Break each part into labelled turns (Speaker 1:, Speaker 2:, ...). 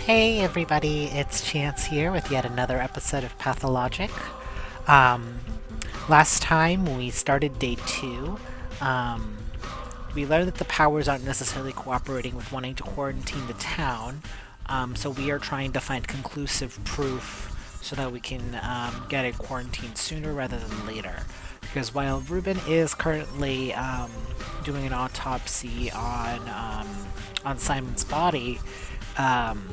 Speaker 1: Hey everybody, it's Chance here with yet another episode of Pathologic. Um, Last time when we started day 2, um, we learned that the powers aren't necessarily cooperating with wanting to quarantine the town, so we are trying to find conclusive proof so that we can get it quarantined sooner rather than later. Because while Ruben is currently doing an autopsy on Simon's body, um,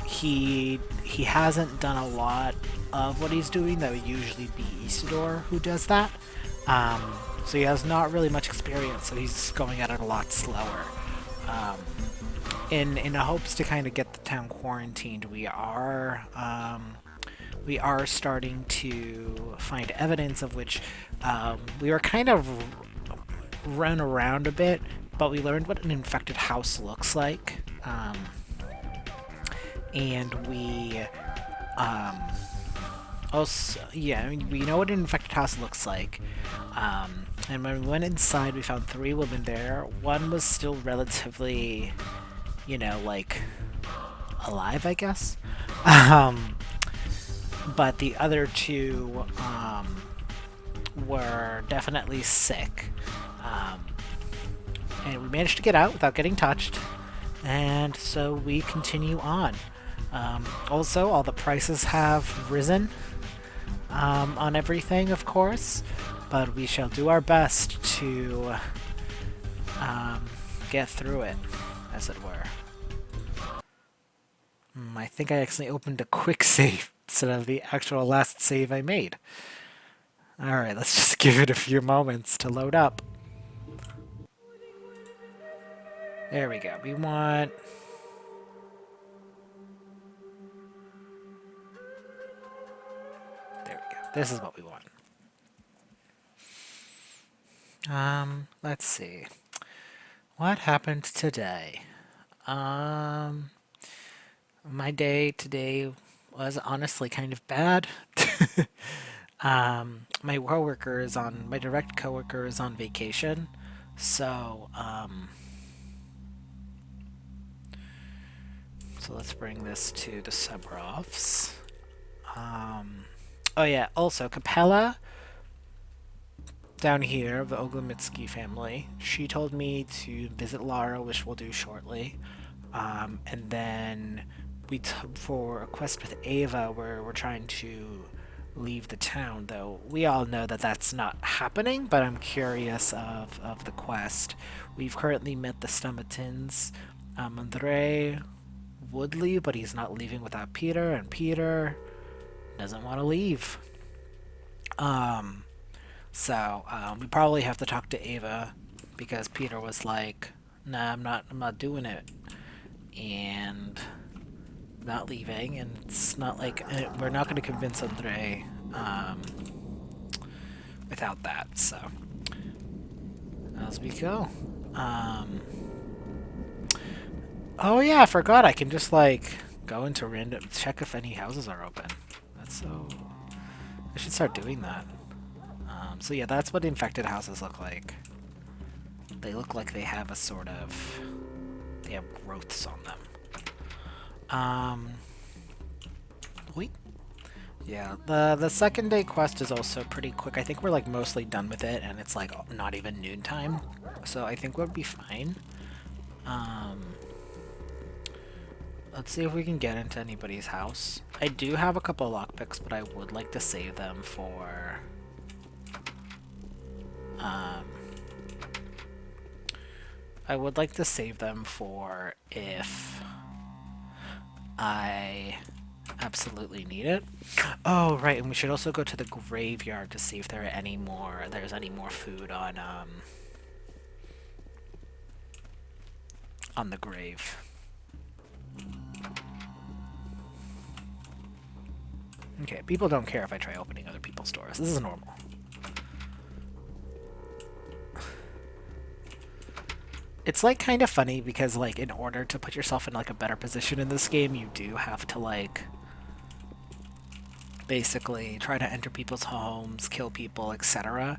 Speaker 1: he hasn't done a lot of what he's doing. That would usually be Isidore who does that. Um, so he has not really much experience, so he's going at it a lot slower. Um, in the hopes to kind of get the town quarantined, we are starting to find evidence of which we were kind of run around a bit, but we learned what an infected house looks like. And we also, yeah, I mean, we know what an infected house looks like. And when we went inside, we found 3 women there. One was still relatively, like alive, I guess. Um, but the other 2 were definitely sick. Um, and we managed to get out without getting touched. And so we continue on. Also, all the prices have risen on everything, of course, but we shall do our best to get through it, as it were. I think I accidentally opened a quick save instead of the actual last save I made. Alright, let's just give it a few moments to load up. There we go. We want... There we go. This is what we want. Let's see. What happened today? My day today was honestly kind of bad. My direct coworker is on vacation, so so let's bring this to the Subrovs. Oh yeah, also Capella down here of the Oglemitsky family. She told me to visit Lara, which we'll do shortly. And then for a quest with Ava, where we're trying to leave the town, though we all know that that's not happening, but I'm curious of the quest. We've currently met the Stomatins. Andrei would leave, but he's not leaving without Peter, and Peter doesn't want to leave. We probably have to talk to Ava because Peter was like, "Nah, I'm not doing it," and not leaving. And it's not like we're not going to convince Andre without that. So as we go. Oh yeah, I forgot. I can just like go into random check if any houses are open. That's so. I should start doing that. So yeah, that's what infected houses look like. They look like they have a sort of... They have growths on them. Wait. Yeah, the second day quest is also pretty quick. I think we're like mostly done with it, and it's like not even noontime. So I think we'll be fine. Let's see if we can get into anybody's house. I do have a couple lockpicks, but I would like to save them for... I would like to save them for if I absolutely need it. Oh, right, and we should also go to the graveyard to see if there's any more food on the grave. Okay, people don't care if I try opening other people's doors. This is normal. It's like kind of funny because like in order to put yourself in like a better position in this game, you do have to like basically try to enter people's homes, kill people, etc.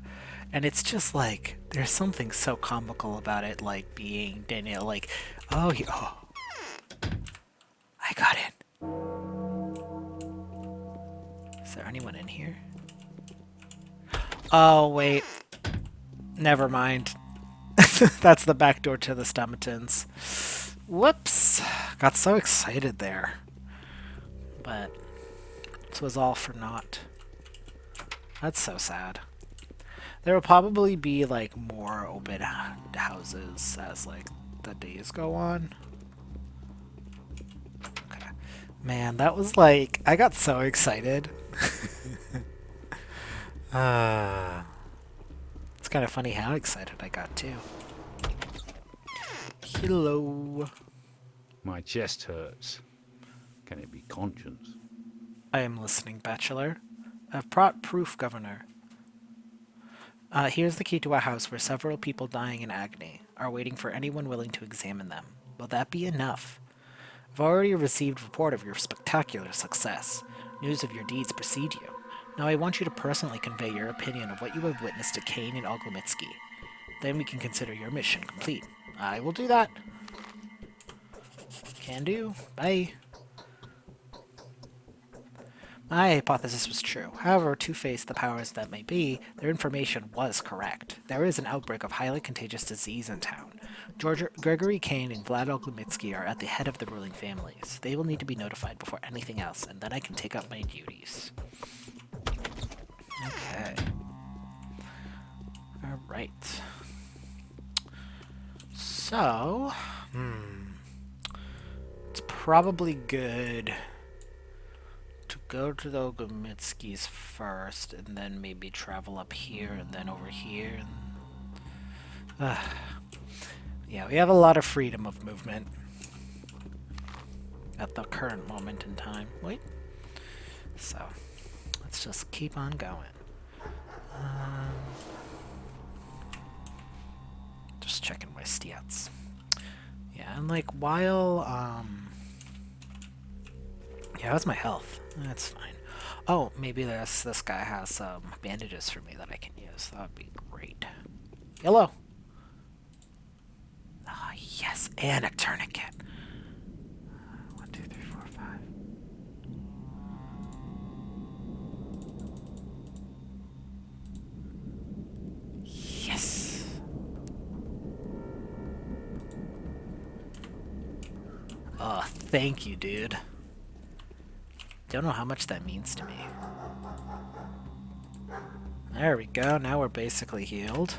Speaker 1: And it's just like there's something so comical about it, like being Daniel, like, oh, I I got in. Is there anyone in here? Oh, wait. Never mind. That's the back door to the Stomatons. Whoops. Got so excited there. But this was all for naught. That's so sad. There will probably be, like, more open houses as, like, the days go on. Okay. Man, that was, like... I got so excited. It's kind of funny how excited I got, too. Hello.
Speaker 2: My chest hurts. Can it be conscience?
Speaker 1: I am listening, Bachelor. I've brought proof, Governor. Here's the key to a house where several people dying in agony are waiting for anyone willing to examine them. Will that be enough? I've already received report of your spectacular success. News of your deeds precede you. Now I want you to personally convey your opinion of what you have witnessed to Kane and Olgomitsky. Then we can consider your mission complete. I will do that. Can do. Bye. My hypothesis was true. However, to face the powers that may be, their information was correct. There is an outbreak of highly contagious disease in town. Gregory Kane and Vlad Olgomitsky are at the head of the ruling families. They will need to be notified before anything else, and then I can take up my duties. Okay. Alright. So, it's probably good to go to the Ogomitskis first, and then maybe travel up here, and then over here. Yeah, we have a lot of freedom of movement at the current moment in time. Wait. So, let's just keep on going. Just checking my stats. Yeah, and like while yeah, how's my health? That's fine. Oh, maybe this guy has some bandages for me that I can use. That would be great. Hello. Ah, yes, and a tourniquet. 1, 2, 3, 4, 5. Yes. Oh, thank you, dude. Don't know how much that means to me. There we go. Now we're basically healed.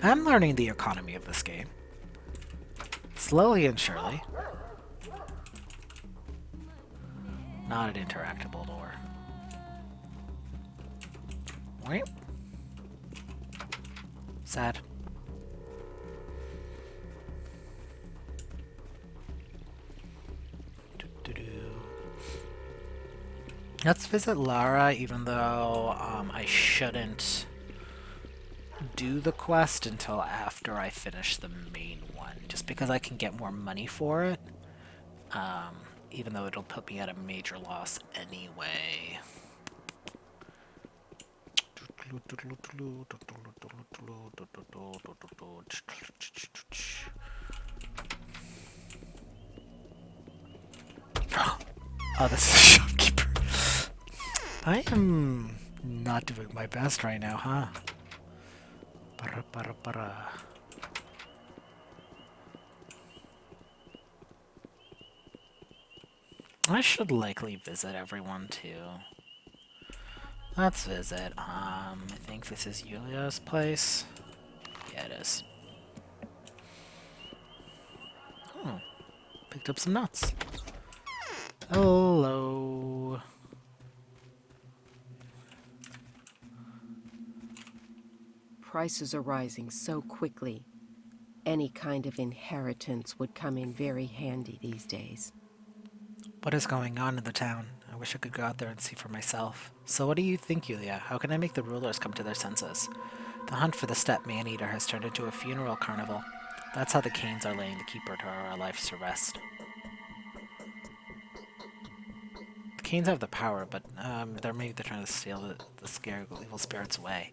Speaker 1: I'm learning the economy of this game. Slowly and surely. Not an interactable door. Wait. Sad. Let's visit Lara, even though I shouldn't do the quest until after I finish the main one, just because I can get more money for it, even though it'll put me at a major loss anyway. Oh, this is a shopkeeper. I am not doing my best right now, huh? I should likely visit everyone too. Let's visit. I think this is Yulia's place. Yeah, it is. Oh, picked up some nuts. Hello.
Speaker 3: Prices are rising so quickly. Any kind of inheritance would come in very handy these days.
Speaker 1: What is going on in the town? I wish I could go out there and see for myself. So what do you think, Yulia? How can I make the rulers come to their senses? The hunt for the steppe man-eater has turned into a funeral carnival. That's how the Canes are laying the keeper to our lives to rest. The Canes have the power, but maybe they're trying to steal the scare evil spirits away.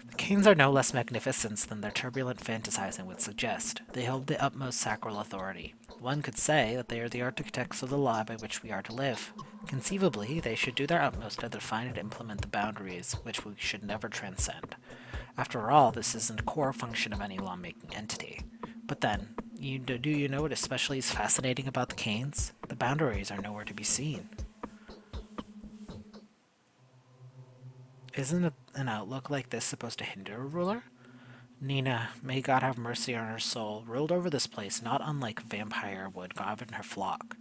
Speaker 1: The Canes are no less magnificent than their turbulent fantasizing would suggest. They hold the utmost sacral authority. One could say that they are the architects of the law by which we are to live. Conceivably, they should do their utmost to define and implement the boundaries which we should never transcend. After all, this isn't the core function of any lawmaking entity. But then, do you know what especially is fascinating about the Canes? The boundaries are nowhere to be seen. Isn't an outlook like this supposed to hinder a ruler? Nina, may God have mercy on her soul, ruled over this place not unlike a vampire would govern her flock.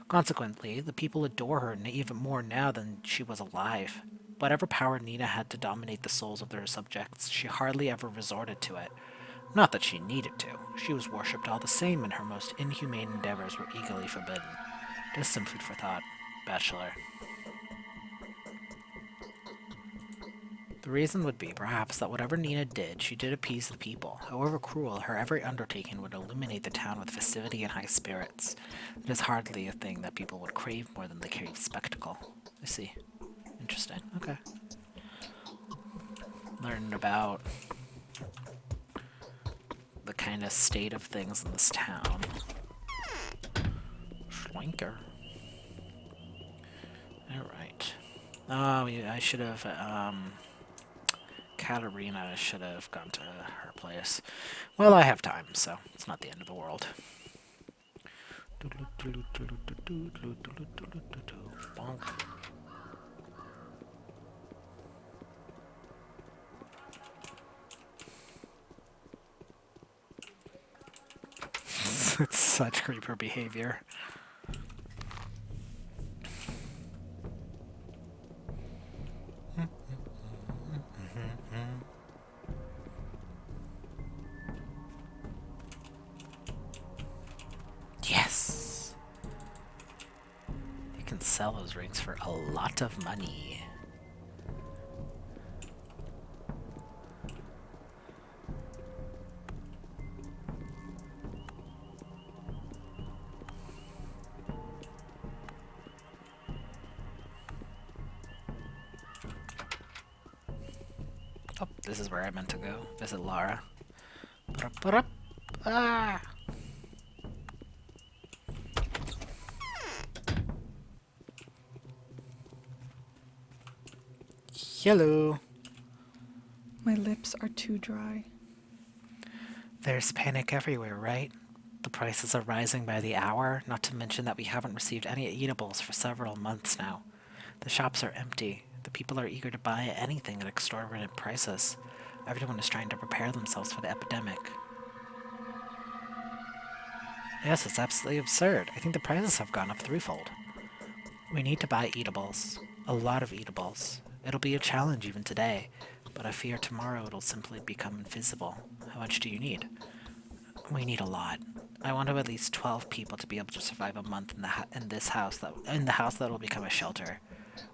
Speaker 1: Consequently, the people adore her even more now than she was alive. Whatever power Nina had to dominate the souls of their subjects, she hardly ever resorted to it. Not that she needed to. She was worshipped all the same, and her most inhumane endeavors were eagerly forbidden. Just some food for thought, Bachelor. The reason would be, perhaps, that whatever Nina did, she did appease the people. However cruel, her every undertaking would illuminate the town with festivity and high spirits. It is hardly a thing that people would crave more than they crave spectacle. I see. Interesting. Okay. Learning about the kind of state of things in this town. Schwanker. Alright. Oh, yeah, I should have, Katarina should have gone to her place. Well, I have time, so it's not the end of the world. Bonk. It's such creeper behavior. Yes! You can sell those rings for a lot of money. Oh, this is where I meant to go. Visit Lara. Ah! Hello.
Speaker 4: My lips are too dry.
Speaker 1: There's panic everywhere, right? The prices are rising by the hour, not to mention that we haven't received any eatables for several months now. The shops are empty. The people are eager to buy anything at exorbitant prices. Everyone is trying to prepare themselves for the epidemic. Yes, it's absolutely absurd. I think the prices have gone up threefold. We need to buy eatables. A lot of eatables. It'll be a challenge even today, but I fear tomorrow it'll simply become invisible. How much do you need? We need a lot. I want to at least 12 people to be able to survive a month in the house that will become a shelter,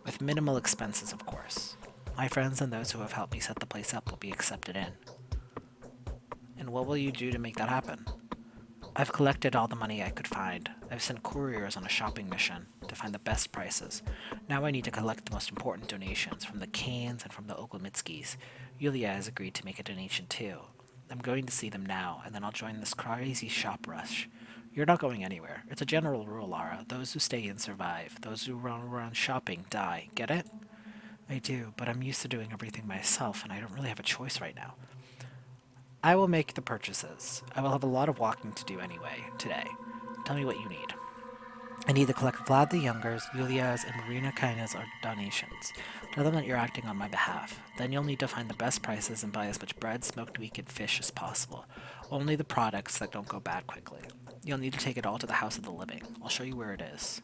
Speaker 1: with minimal expenses, of course. My friends and those who have helped me set the place up will be accepted in. And what will you do to make that happen? I've collected all the money I could find. I've sent couriers on a shopping mission to find the best prices. Now I need to collect the most important donations from the Canes and from the Oglemitskis. Yulia has agreed to make a donation too. I'm going to see them now, and then I'll join this crazy shop rush. You're not going anywhere. It's a general rule, Lara. Those who stay in survive. Those who run around shopping die. Get it? I do, but I'm used to doing everything myself, and I don't really have a choice right now. I will make the purchases. I will have a lot of walking to do anyway, today. Tell me what you need. I need to collect Vlad the Younger's, Yulia's, and Marina Kaina's donations. Tell them that you're acting on my behalf. Then you'll need to find the best prices and buy as much bread, smoked meat, and fish as possible. Only the products that don't go bad quickly. You'll need to take it all to the House of the Living. I'll show you where it is.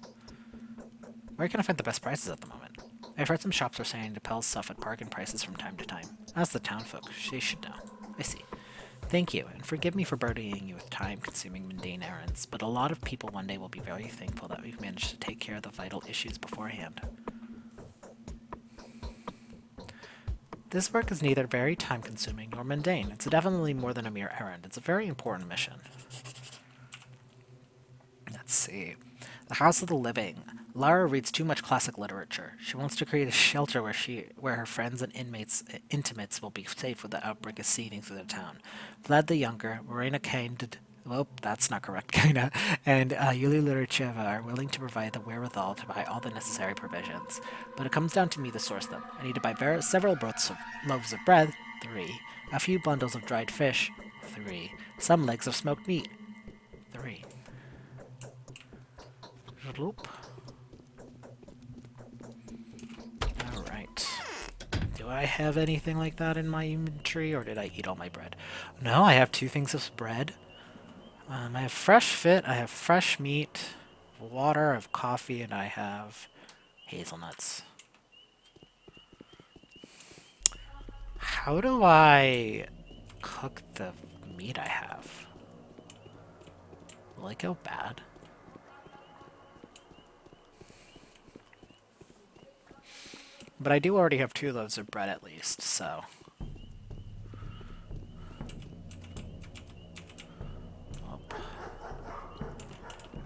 Speaker 1: Where can I find the best prices at the moment? I've heard some shops are selling Depel's stuff at bargain prices from time to time. Ask the townfolk. They should know. I see. Thank you, and forgive me for burdening you with time-consuming mundane errands, but a lot of people one day will be very thankful that we've managed to take care of the vital issues beforehand. This work is neither very time-consuming nor mundane. It's definitely more than a mere errand. It's a very important mission. Let's see. The House of the Living. Lara reads too much classic literature. She wants to create a shelter where her friends and intimates will be safe when the outbreak is seeding through the town. Vlad the Younger, Morena Candid, well, that's not correct, kinda, and Yulia Luricheva are willing to provide the wherewithal to buy all the necessary provisions. But it comes down to me to source them. I need to buy several loaves of bread, 3, a few bundles of dried fish, 3, some legs of smoked meat, 3. Loop. Alright. Do I have anything like that in my inventory, or did I eat all my bread? No, I have 2 things of bread. I have fresh fit, I have fresh meat, water, I have coffee, and I have hazelnuts. How do I cook the meat I have? Will it go bad? But I do already have 2 loaves of bread at least, so...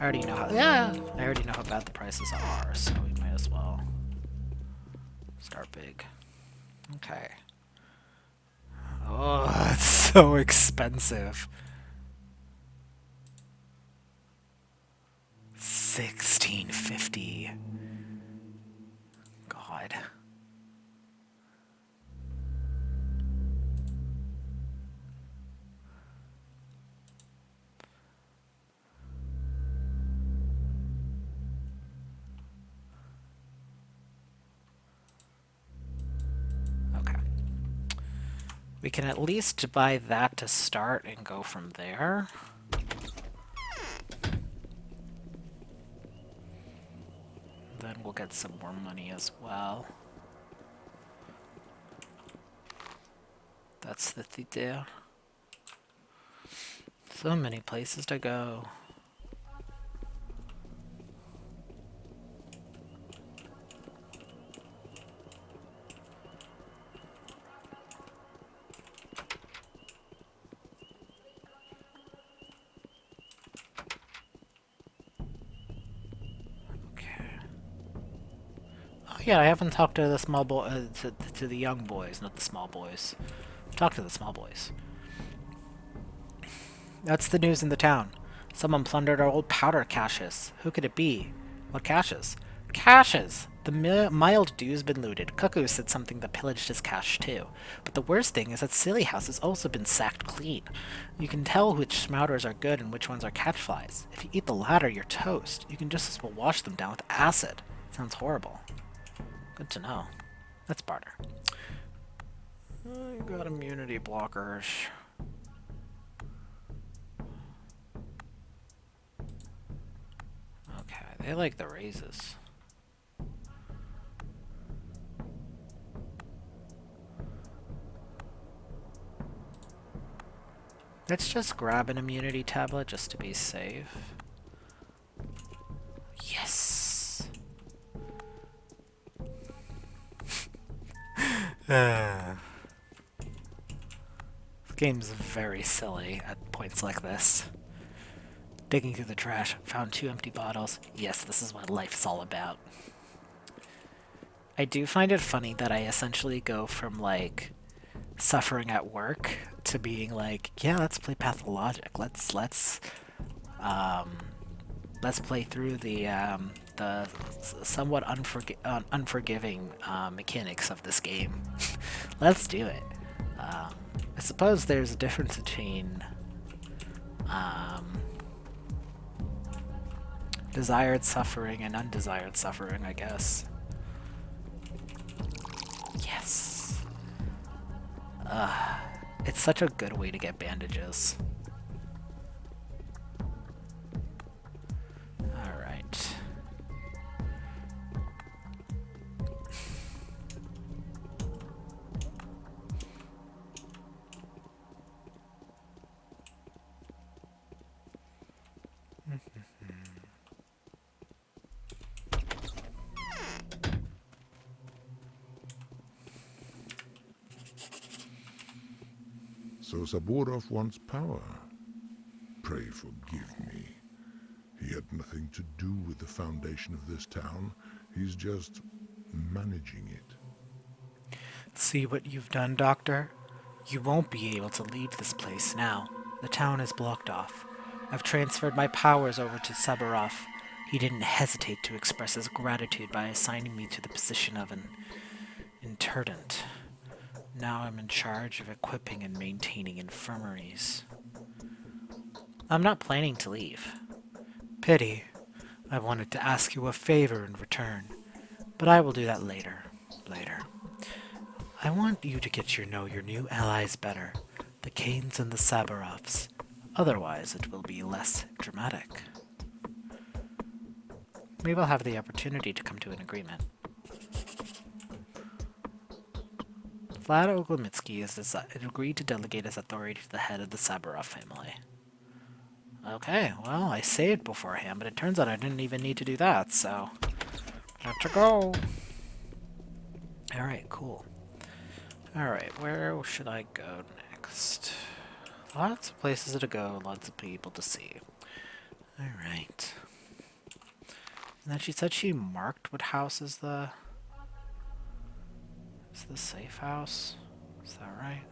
Speaker 1: I already know I already know how bad the prices are, so we might as well start big. Okay. Oh, it's so expensive. 1650. God. Okay. We can at least buy that to start and go from there. Then we'll get some more money as well. That's the idea. So many places to go. Yeah, I haven't talked to the small boy, to the young boys, not the small boys. Talk to the small boys. That's the news in the town. Someone plundered our old powder caches. Who could it be? What caches? Caches! The mild dew's been looted. Cuckoo said something that pillaged his cache too. But the worst thing is that Silly House has also been sacked clean. You can tell which smouters are good and which ones are catchflies. If you eat the latter, you're toast. You can just as well wash them down with acid. Sounds horrible. Good to know. Let's barter. You got immunity blockers. Okay, they like the raises. Let's just grab an immunity tablet just to be safe. Yes! This game's very silly at points like this. Digging through the trash, found 2 empty bottles. Yes, this is what life's all about. I do find it funny that I essentially go from, like, suffering at work to being like, yeah, let's play Pathologic. Let's play through the somewhat unforgiving mechanics of this game. Let's do it. I suppose there's a difference between desired suffering and undesired suffering, I guess. Yes. It's such a good way to get bandages. Alright.
Speaker 5: So Saburov wants power. Pray forgive me. He had nothing to do with the foundation of this town. He's just managing it.
Speaker 1: See what you've done, Doctor? You won't be able to leave this place now. The town is blocked off. I've transferred my powers over to Sabarov. He didn't hesitate to express his gratitude by assigning me to the position of an intendant. Now I'm in charge of equipping and maintaining infirmaries. I'm not planning to leave. Pity. I wanted to ask you a favor in return, but I will do that later. I want you to get to know your new allies better, the Kanes and the Sabarovs. Otherwise, it will be less dramatic. We will have the opportunity to come to an agreement. Vlad Oglemitsky has agreed to delegate his authority to the head of the Sabarov family. Okay, well, I saved beforehand, but it turns out I didn't even need to do that, so... Let's go! Alright, cool. Alright, where should I go next? Lots of places to go, lots of people to see. Alright. And then she said she marked what house is the... Is the safe house? Is that right?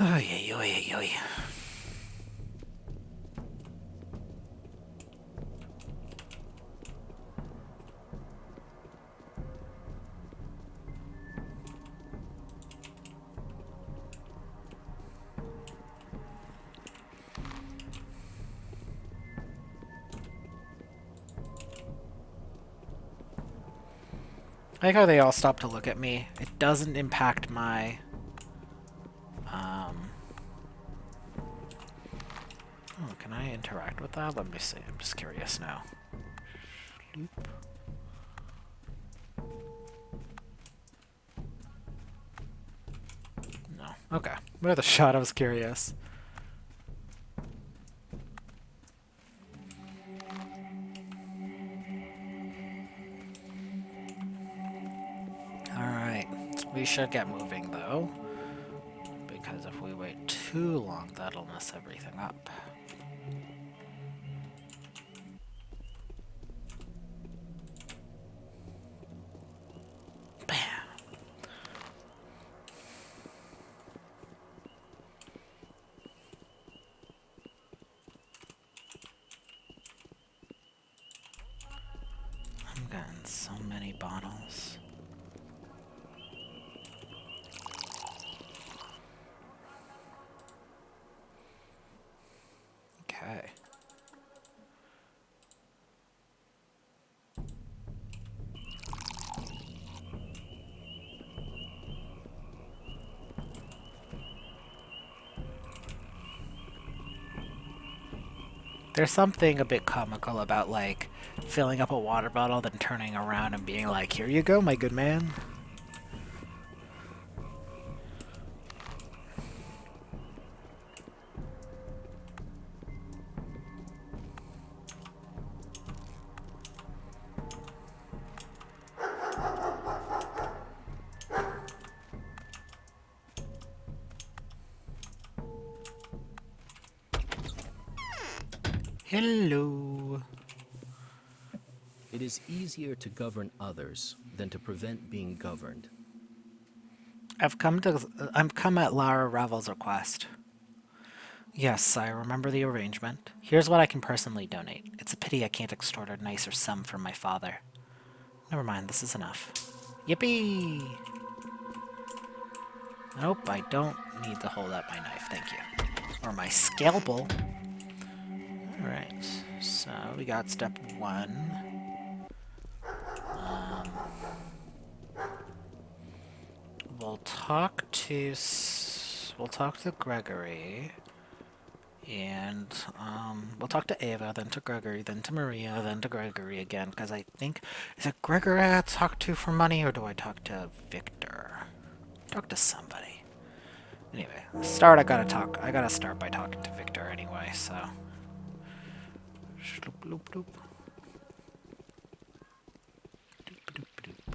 Speaker 1: Oy, oy, oy, oy. I like how they all stop to look at me. It doesn't impact my... Oh, can I interact with that? Let me see. I'm just curious now. Loop. No. Okay. Worth a shot. I was curious. Alright. We should get moving, though. Because if we wait too long, that'll mess everything up. Bam! I'm getting so many bottles. Okay. There's something a bit comical about, like, filling up a water bottle, then turning around and being like, "Here you go, my good man." Hello.
Speaker 6: It is easier to govern others than to prevent being governed.
Speaker 1: I'm come at Lara Ravel's request. Yes, I remember the arrangement. Here's what I can personally donate. It's a pity I can't extort a nicer sum from my father. Never mind, this is enough. Yippee! Nope, I don't need to hold up my knife, thank you. Or my scalpel. Alright, so we got step 1. We'll talk to Gregory, and we'll talk to Ava, then to Gregory, then to Maria, then to Gregory again, because I think, is it Gregory I talk to for money, or do I talk to Victor? Talk to somebody. Anyway, I gotta start by talking to Victor anyway, so. Shloop, loop, loop. Doop, doop, doop.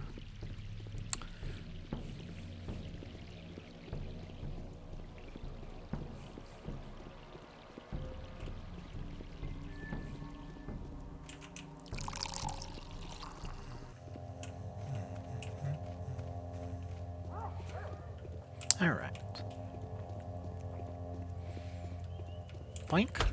Speaker 1: Alright. Boink.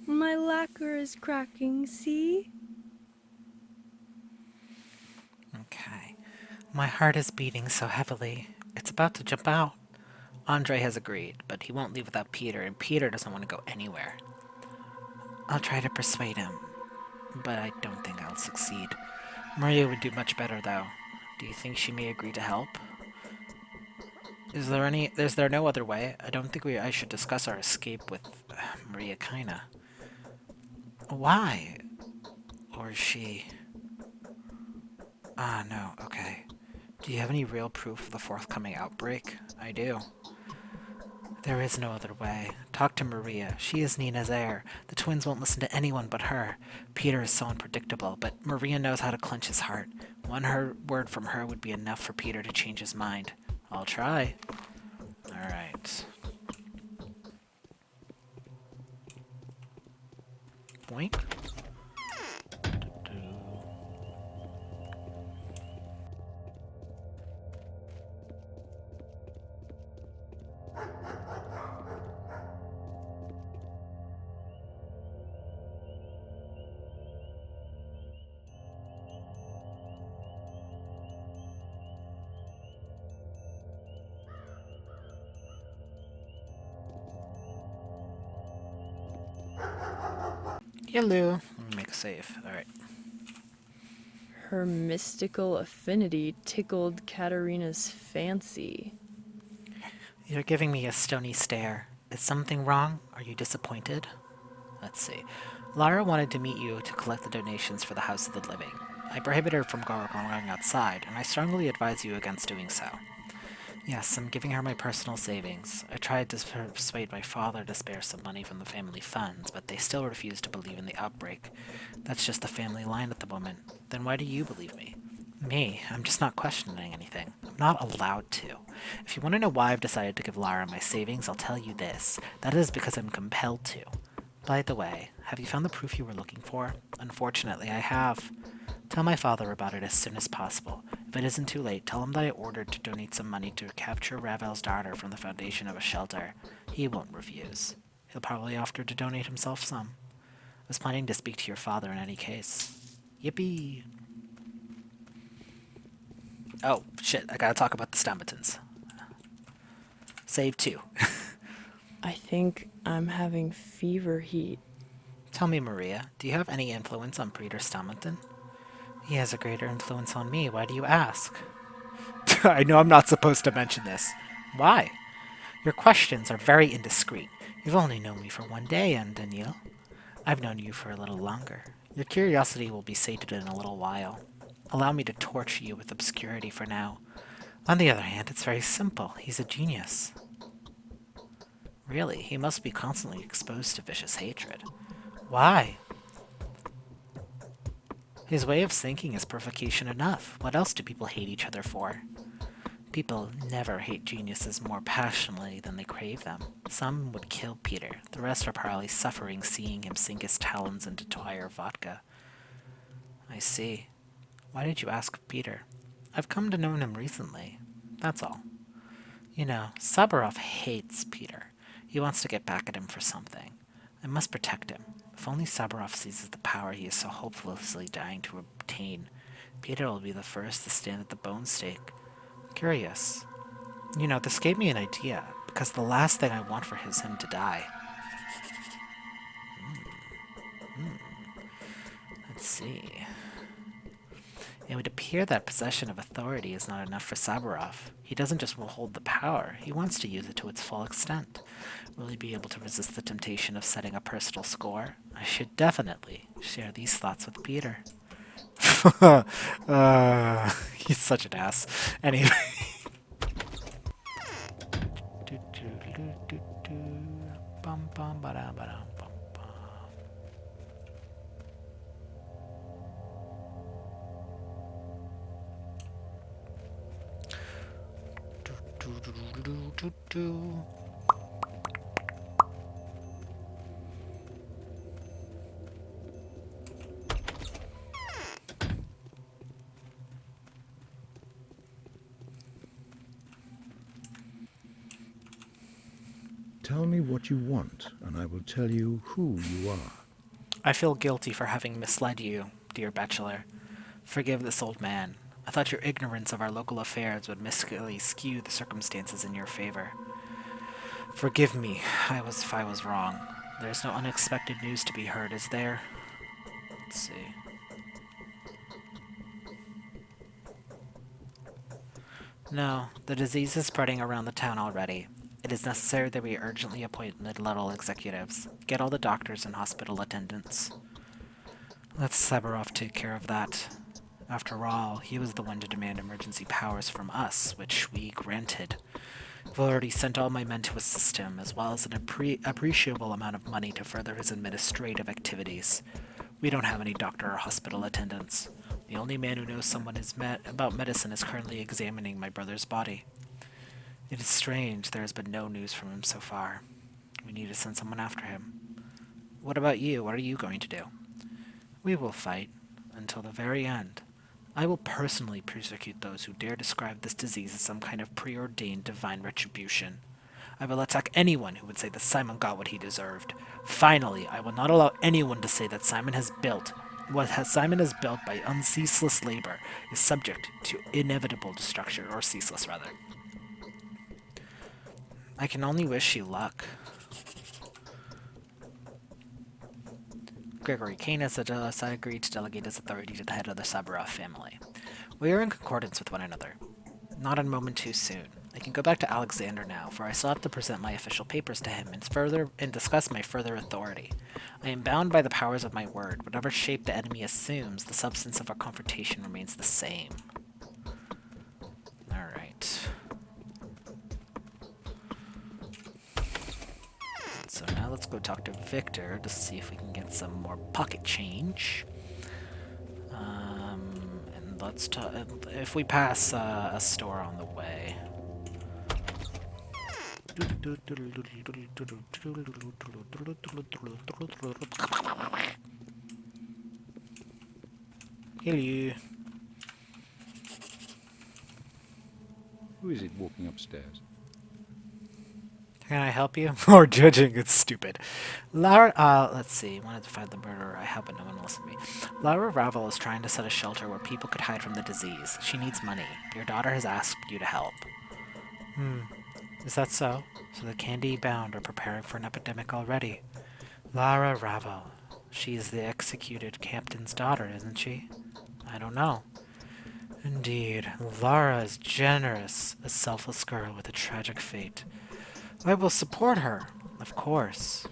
Speaker 7: My lacquer is cracking, see?
Speaker 1: Okay. My heart is beating so heavily. It's about to jump out. Andre has agreed, but he won't leave without Peter, and Peter doesn't want to go anywhere. I'll try to persuade him, but I don't think I'll succeed. Maria would do much better, though. Do you think she may agree to help? Is there no other way? I don't think I should discuss our escape with Maria Kaina. Why? Or is she... Ah, no, okay. Do you have any real proof of the forthcoming outbreak? I do. There is no other way. Talk to Maria. She is Nina's heir. The twins won't listen to anyone but her. Peter is so unpredictable, but Maria knows how to clench his heart. Word from her would be enough for Peter to change his mind. I'll try. Alright. Boink. Hello. Let me make a save. Alright.
Speaker 7: Her mystical affinity tickled Katerina's fancy.
Speaker 1: You're giving me a stony stare. Is something wrong? Are you disappointed? Let's see. Lara wanted to meet you to collect the donations for the House of the Living. I prohibited her from going outside, and I strongly advise you against doing so. Yes, I'm giving her my personal savings. I tried to persuade my father to spare some money from the family funds, but they still refuse to believe in the outbreak. That's just the family line at the moment. Then why do you believe me? Me? I'm just not questioning anything. I'm not allowed to. If you want to know why I've decided to give Lara my savings, I'll tell you this. That is because I'm compelled to. By the way, have you found the proof you were looking for? Unfortunately, I have. Tell my father about it as soon as possible. If it isn't too late, tell him that I ordered to donate some money to capture Ravel's daughter from the foundation of a shelter. He won't refuse. He'll probably offer to donate himself some. I was planning to speak to your father in any case. Yippee! Oh, shit, I gotta talk about the Stammetons. Save 2.
Speaker 7: I think I'm having fever heat.
Speaker 1: Tell me, Maria, do you have any influence on Peter Stammeton? He has a greater influence on me. Why do you ask? I know I'm not supposed to mention this. Why? Your questions are very indiscreet. You've only known me for 1 day, and Daniel. I've known you for a little longer. Your curiosity will be sated in a little while. Allow me to torture you with obscurity for now. On the other hand, it's very simple. He's a genius. Really, he must be constantly exposed to vicious hatred. Why? His way of thinking is provocation enough. What else do people hate each other for? People never hate geniuses more passionately than they crave them. Some would kill Peter. The rest are probably suffering seeing him sink his talons into Dwyer vodka. I see. Why did you ask Peter? I've come to know him recently. That's all. You know, Saburov hates Peter. He wants to get back at him for something. I must protect him. If only Saburov seizes the power he is so hopelessly dying to obtain, Peter will be the first to stand at the bone stake. Curious. You know, this gave me an idea, because the last thing I want for is him to die. Let's see. It would appear that possession of authority is not enough for Saburov. He doesn't just hold the power, he wants to use it to its full extent. Will he be able to resist the temptation of setting a personal score? I should definitely share these thoughts with Peter. He's such an ass. Anyway. Bum, bum, ba-dum, ba-dum, bum, bum. Do.
Speaker 8: Tell me what you want, and I will tell you who you are.
Speaker 1: I feel guilty for having misled you, dear bachelor. Forgive this old man. I thought your ignorance of our local affairs would miscally skew the circumstances in your favor. Forgive me if I was wrong. There's no unexpected news to be heard, is there? Let's see. No, the disease is spreading around the town already. It is necessary that we urgently appoint mid-level executives. Get all the doctors and hospital attendants. Let Saburov take care of that. After all, he was the one to demand emergency powers from us, which we granted. I've already sent all my men to assist him, as well as an appreciable amount of money to further his administrative activities. We don't have any doctor or hospital attendants. The only man who knows about medicine is currently examining my brother's body. It is strange there has been no news from him so far. We need to send someone after him. What about you? What are you going to do? We will fight until the very end. I will personally persecute those who dare describe this disease as some kind of preordained divine retribution. I will attack anyone who would say that Simon got what he deserved. Finally, I will not allow anyone to say that Simon has built by unceaseless labor is subject to inevitable destruction, or ceaseless rather. I can only wish you luck. Gregory Kane has agreed to delegate his authority to the head of the Saburov family. We are in concordance with one another. Not a moment too soon. I can go back to Alexander now, for I still have to present my official papers to him and discuss my further authority. I am bound by the powers of my word. Whatever shape the enemy assumes, the substance of our confrontation remains the same. Alright. So now let's go talk to Victor to see if we can get some more pocket change. And let's talk if we pass a store on the way. Hello.
Speaker 2: Who is it walking upstairs?
Speaker 1: Can I help you? Or judging, it's stupid. Let's see. Wanted to find the murderer. I help, but no one will listen to me. Laura Ravel is trying to set a shelter where people could hide from the disease. She needs money. Your daughter has asked you to help. Is that so? So the Candy-bound are preparing for an epidemic already. Lara Ravel. She is the executed captain's daughter, isn't she? I don't know. Indeed, Lara is generous, a selfless girl with a tragic fate. I will support her, of course.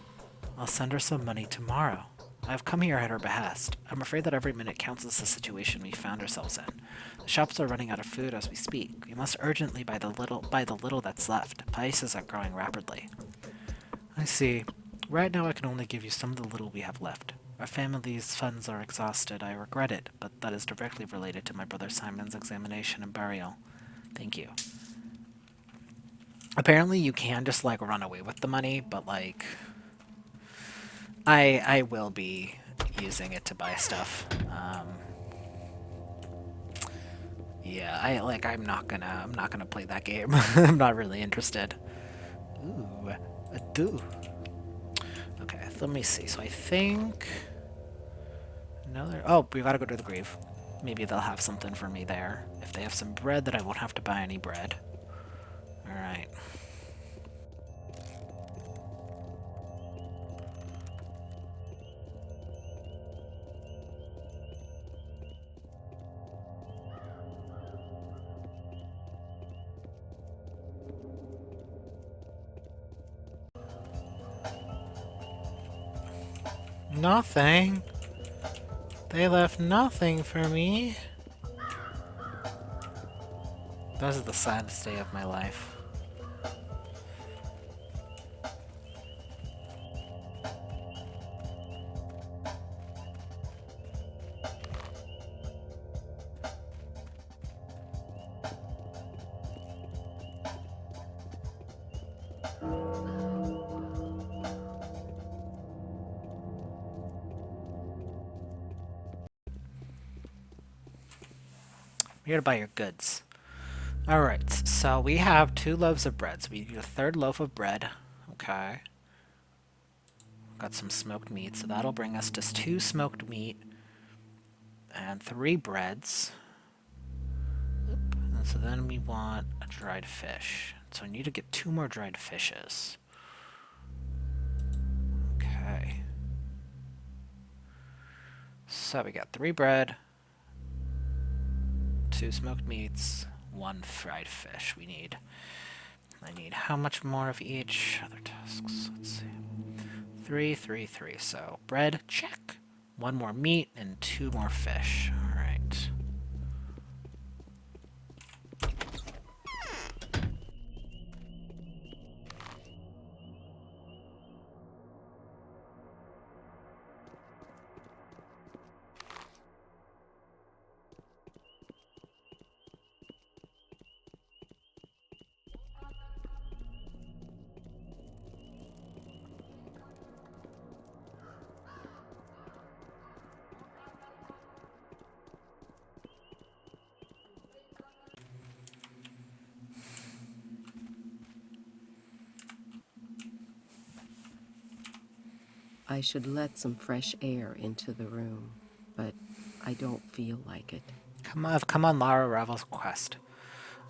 Speaker 1: I'll send her some money tomorrow. I have come here at her behest. I'm afraid that every minute counts as the situation we found ourselves in. The shops are running out of food as we speak. We must urgently buy the little that's left. Prices are growing rapidly. I see. Right now I can only give you some of the little we have left. Our family's funds are exhausted. I regret it, but that is directly related to my brother Simon's examination and burial. Thank you. Apparently you can just, like, run away with the money, but, like, I will be using it to buy stuff. Yeah, I'm not gonna play that game. I'm not really interested. Ooh, a do. Okay, let me see. So I think oh, we gotta go to the grave. Maybe they'll have something for me there. If they have some bread, that I won't have to buy any bread. Alright. Nothing. They left nothing for me. This is the saddest day of my life. We're here to buy your goods. Alright, so we have 2 loaves of bread, so we need a 3rd loaf of bread. Okay. Got some smoked meat, so that'll bring us to 2 smoked meat and 3 breads. Oop. And so then we want a dried fish. So I need to get 2 more dried fishes. Okay. So we got 3 bread, 2 smoked meats, 1 fried fish. I need how much more of each? Other tasks. Let's see. 3, 3, 3. So bread, check. 1 more meat and 2 more fish. All right.
Speaker 3: I should let some fresh air into the room, but I don't feel like it.
Speaker 1: Come on, Lara Ravel's quest.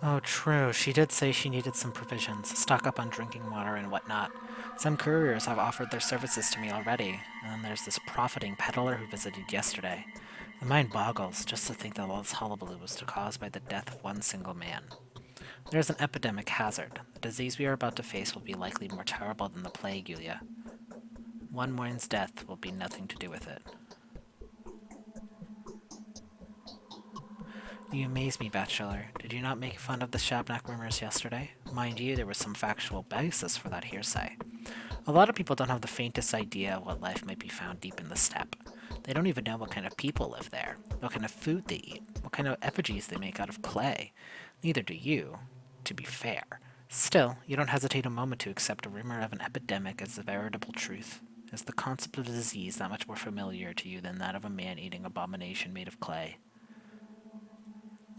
Speaker 1: Oh, true. She did say she needed some provisions, stock up on drinking water and whatnot. Some couriers have offered their services to me already, and then there's this profiting peddler who visited yesterday. The mind boggles just to think that all this hullabaloo was caused by the death of one single man. There is an epidemic hazard. The disease we are about to face will be likely more terrible than the plague, Yulia. One man's death will be nothing to do with it. You amaze me, Bachelor. Did you not make fun of the Shabnak rumors yesterday? Mind you, there was some factual basis for that hearsay. A lot of people don't have the faintest idea of what life might be found deep in the steppe. They don't even know what kind of people live there, what kind of food they eat, what kind of effigies they make out of clay. Neither do you, to be fair. Still, you don't hesitate a moment to accept a rumor of an epidemic as a veritable truth. Is the concept of a disease that much more familiar to you than that of a man-eating abomination made of clay?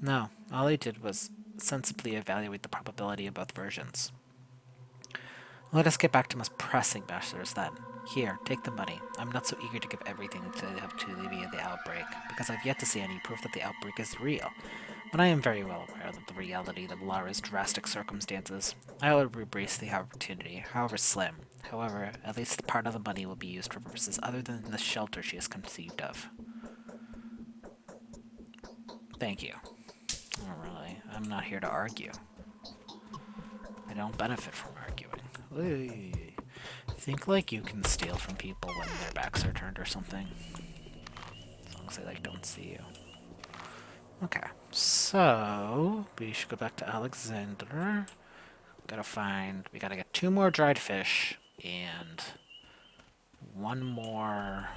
Speaker 1: No, all I did was sensibly evaluate the probability of both versions. Let us get back to most pressing bachelors then. Here, take the money. I'm not so eager to give everything to alleviate the outbreak, because I've yet to see any proof that the outbreak is real. But I am very well aware of the reality of Lara's drastic circumstances. I will embrace the opportunity, however slim. However, at least the part of the money will be used for purposes other than the shelter she has conceived of. Thank you. Oh, really? I'm not here to argue. I don't benefit from arguing. Oy. Think like you can steal from people when their backs are turned or something. As long as they don't see you. Okay, so we should go back to Alexander. We gotta get 2 more dried fish and one more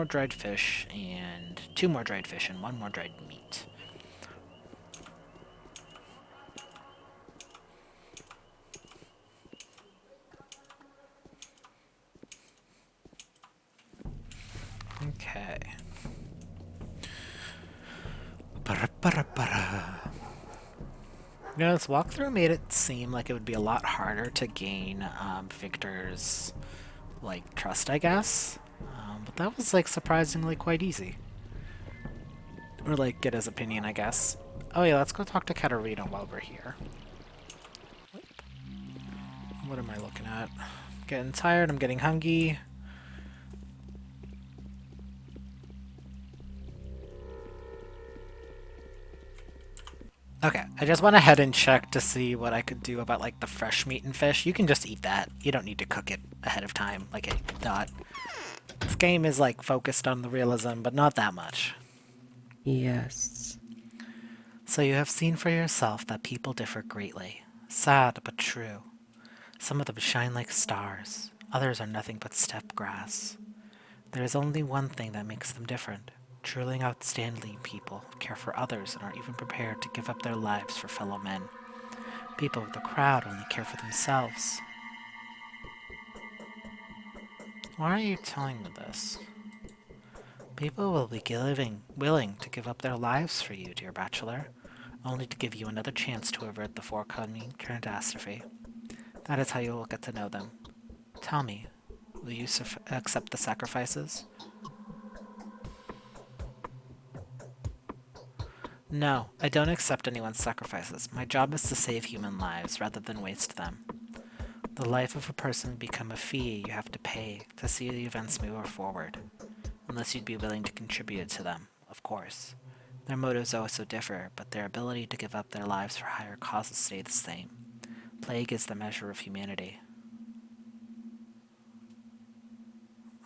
Speaker 1: dried fish and 2 more dried fish and 1 more dried meat. Okay. This walkthrough made it seem like it would be a lot harder to gain Victor's trust, I guess. But that was surprisingly quite easy. Or get his opinion, I guess. Oh yeah, let's go talk to Katerina while we're here. What am I looking at? I'm getting tired, I'm getting hungry. Okay, I just went ahead and checked to see what I could do about the fresh meat and fish. You can just eat that. You don't need to cook it ahead of time like I thought. This game is focused on the realism, but not that much.
Speaker 3: Yes.
Speaker 1: So you have seen for yourself that people differ greatly. Sad, but true. Some of them shine like stars. Others are nothing but steppe grass. There is only one thing that makes them different. Truly outstanding people care for others and are even prepared to give up their lives for fellow men. People of the crowd only care for themselves. Why are you telling me this? People will be willing to give up their lives for you, dear bachelor, only to give you another chance to avert the forthcoming catastrophe. That is how you will get to know them. Tell me, will you accept the sacrifices? No, I don't accept anyone's sacrifices. My job is to save human lives rather than waste them. The life of a person will become a fee you have to pay to see the events move forward, unless you'd be willing to contribute to them, of course. Their motives also differ, but their ability to give up their lives for higher causes stay the same. Plague is the measure of humanity.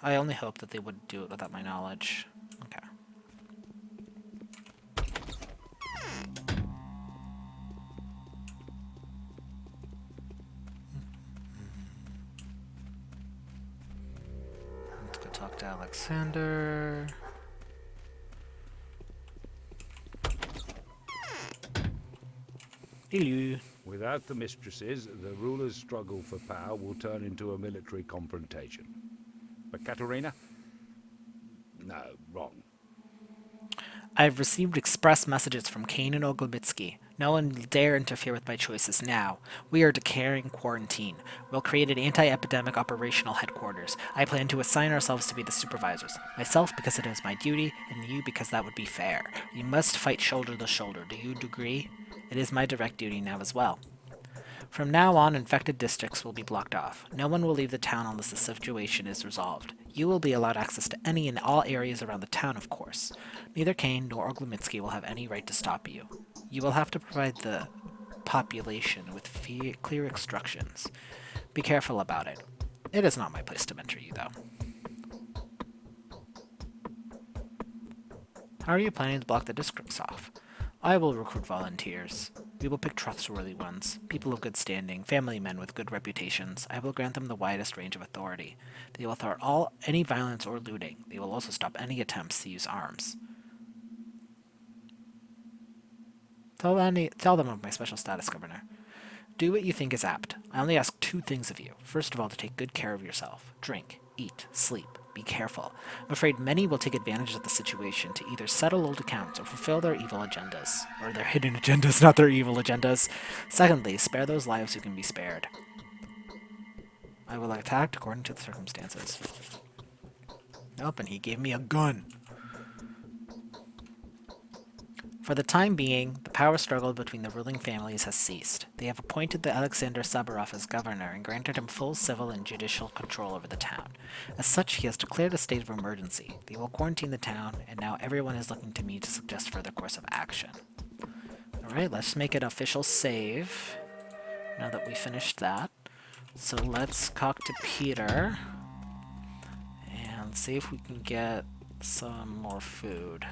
Speaker 1: I only hope that they wouldn't do it without my knowledge. Okay. Let's go talk to Alexander. Hello.
Speaker 2: Without the mistresses, the ruler's struggle for power will turn into a military confrontation. But Katerina? No, wrong.
Speaker 1: I've received express messages from Kane and Oglebitsky. No one dare interfere with my choices now. We are declaring quarantine. We'll create an anti-epidemic operational headquarters. I plan to assign ourselves to be the supervisors. Myself because it is my duty, and you because that would be fair. We must fight shoulder to shoulder. Do you agree? It is my direct duty now as well. From now on, infected districts will be blocked off. No one will leave the town unless the situation is resolved. You will be allowed access to any and all areas around the town, of course. Neither Kane nor Oglemitsky will have any right to stop you. You will have to provide the population with clear instructions. Be careful about it. It is not my place to mentor you, though. How are you planning to block the districts off? I will recruit volunteers. We will pick trustworthy ones, people of good standing, family men with good reputations. I will grant them the widest range of authority. They will thwart any violence or looting. They will also stop any attempts to use arms. Tell them of my special status, Governor. Do what you think is apt. I only ask two things of you. First of all, to take good care of yourself. Drink, eat, sleep. Be careful. I'm afraid many will take advantage of the situation to either settle old accounts or fulfill their evil agendas. Or their hidden agendas, not their evil agendas. Secondly, spare those lives who can be spared. I will act according to the circumstances. Nope, and he gave me a gun. For the time being, the power struggle between the ruling families has ceased. They have appointed the Alexander Saburov as governor and granted him full civil and judicial control over the town. As such, he has declared a state of emergency. They will quarantine the town, and now everyone is looking to me to suggest further course of action. Alright, let's make an official save, now that we finished that. So let's talk to Peter, and see if we can get some more food.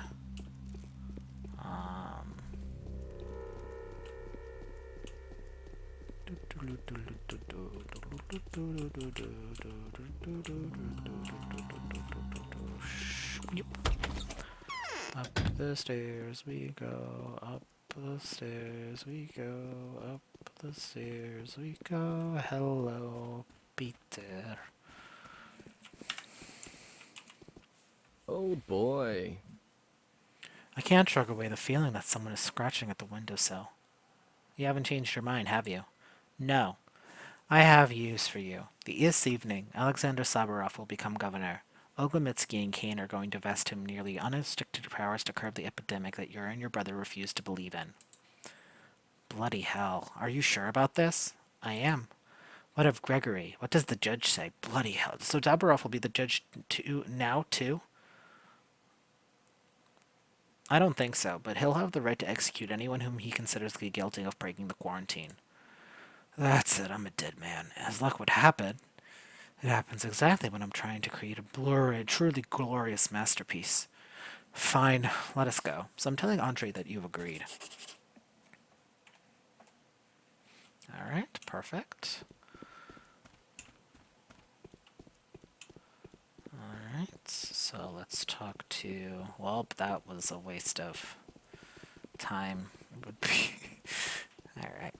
Speaker 1: Up the stairs we go, up the stairs we go, up the stairs we go. Hello, Peter.
Speaker 6: Oh boy.
Speaker 1: I can't shrug away the feeling that someone is scratching at the windowsill. You haven't changed your mind, have you? No. I have news for you. This evening, Alexander Saburov will become governor. Oglemitsky and Kane are going to vest him nearly unrestricted powers to curb the epidemic that you and your brother refuse to believe in. Bloody hell. Are you sure about this? I am. What of Gregory? What does the judge say? Bloody hell. So Saburov will be the judge now, too? I don't think so, but he'll have the right to execute anyone whom he considers to be guilty of breaking the quarantine. That's it, I'm a dead man. As luck would happen, it happens exactly when I'm trying to create a truly glorious masterpiece. Fine, let us go. So I'm telling Andre that you've agreed. Alright, perfect. Alright, so let's talk to... Well, that was a waste of time. It would be... Alright.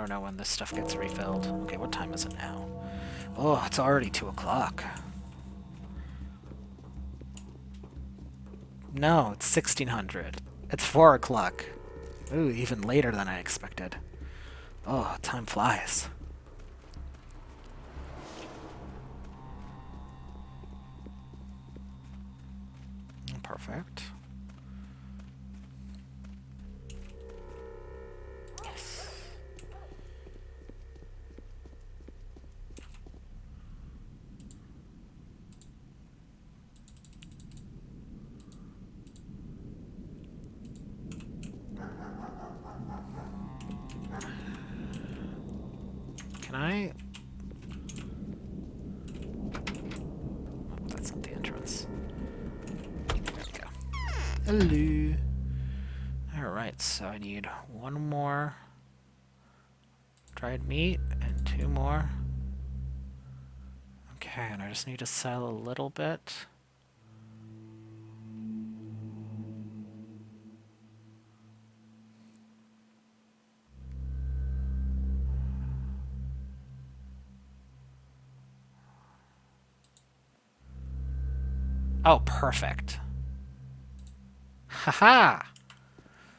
Speaker 1: don't know when this stuff gets refilled. Okay, what time is it now? Oh, it's already 2 o'clock. No, it's 1600. It's 4 o'clock. Ooh, even later than I expected. Oh, time flies. Perfect. Yes. Can I? Oh, that's not the entrance. There we go. Hello. Alright, so I need one more dried meat and 2 more. Okay, and I just need to sell a little bit. Oh, perfect. Haha!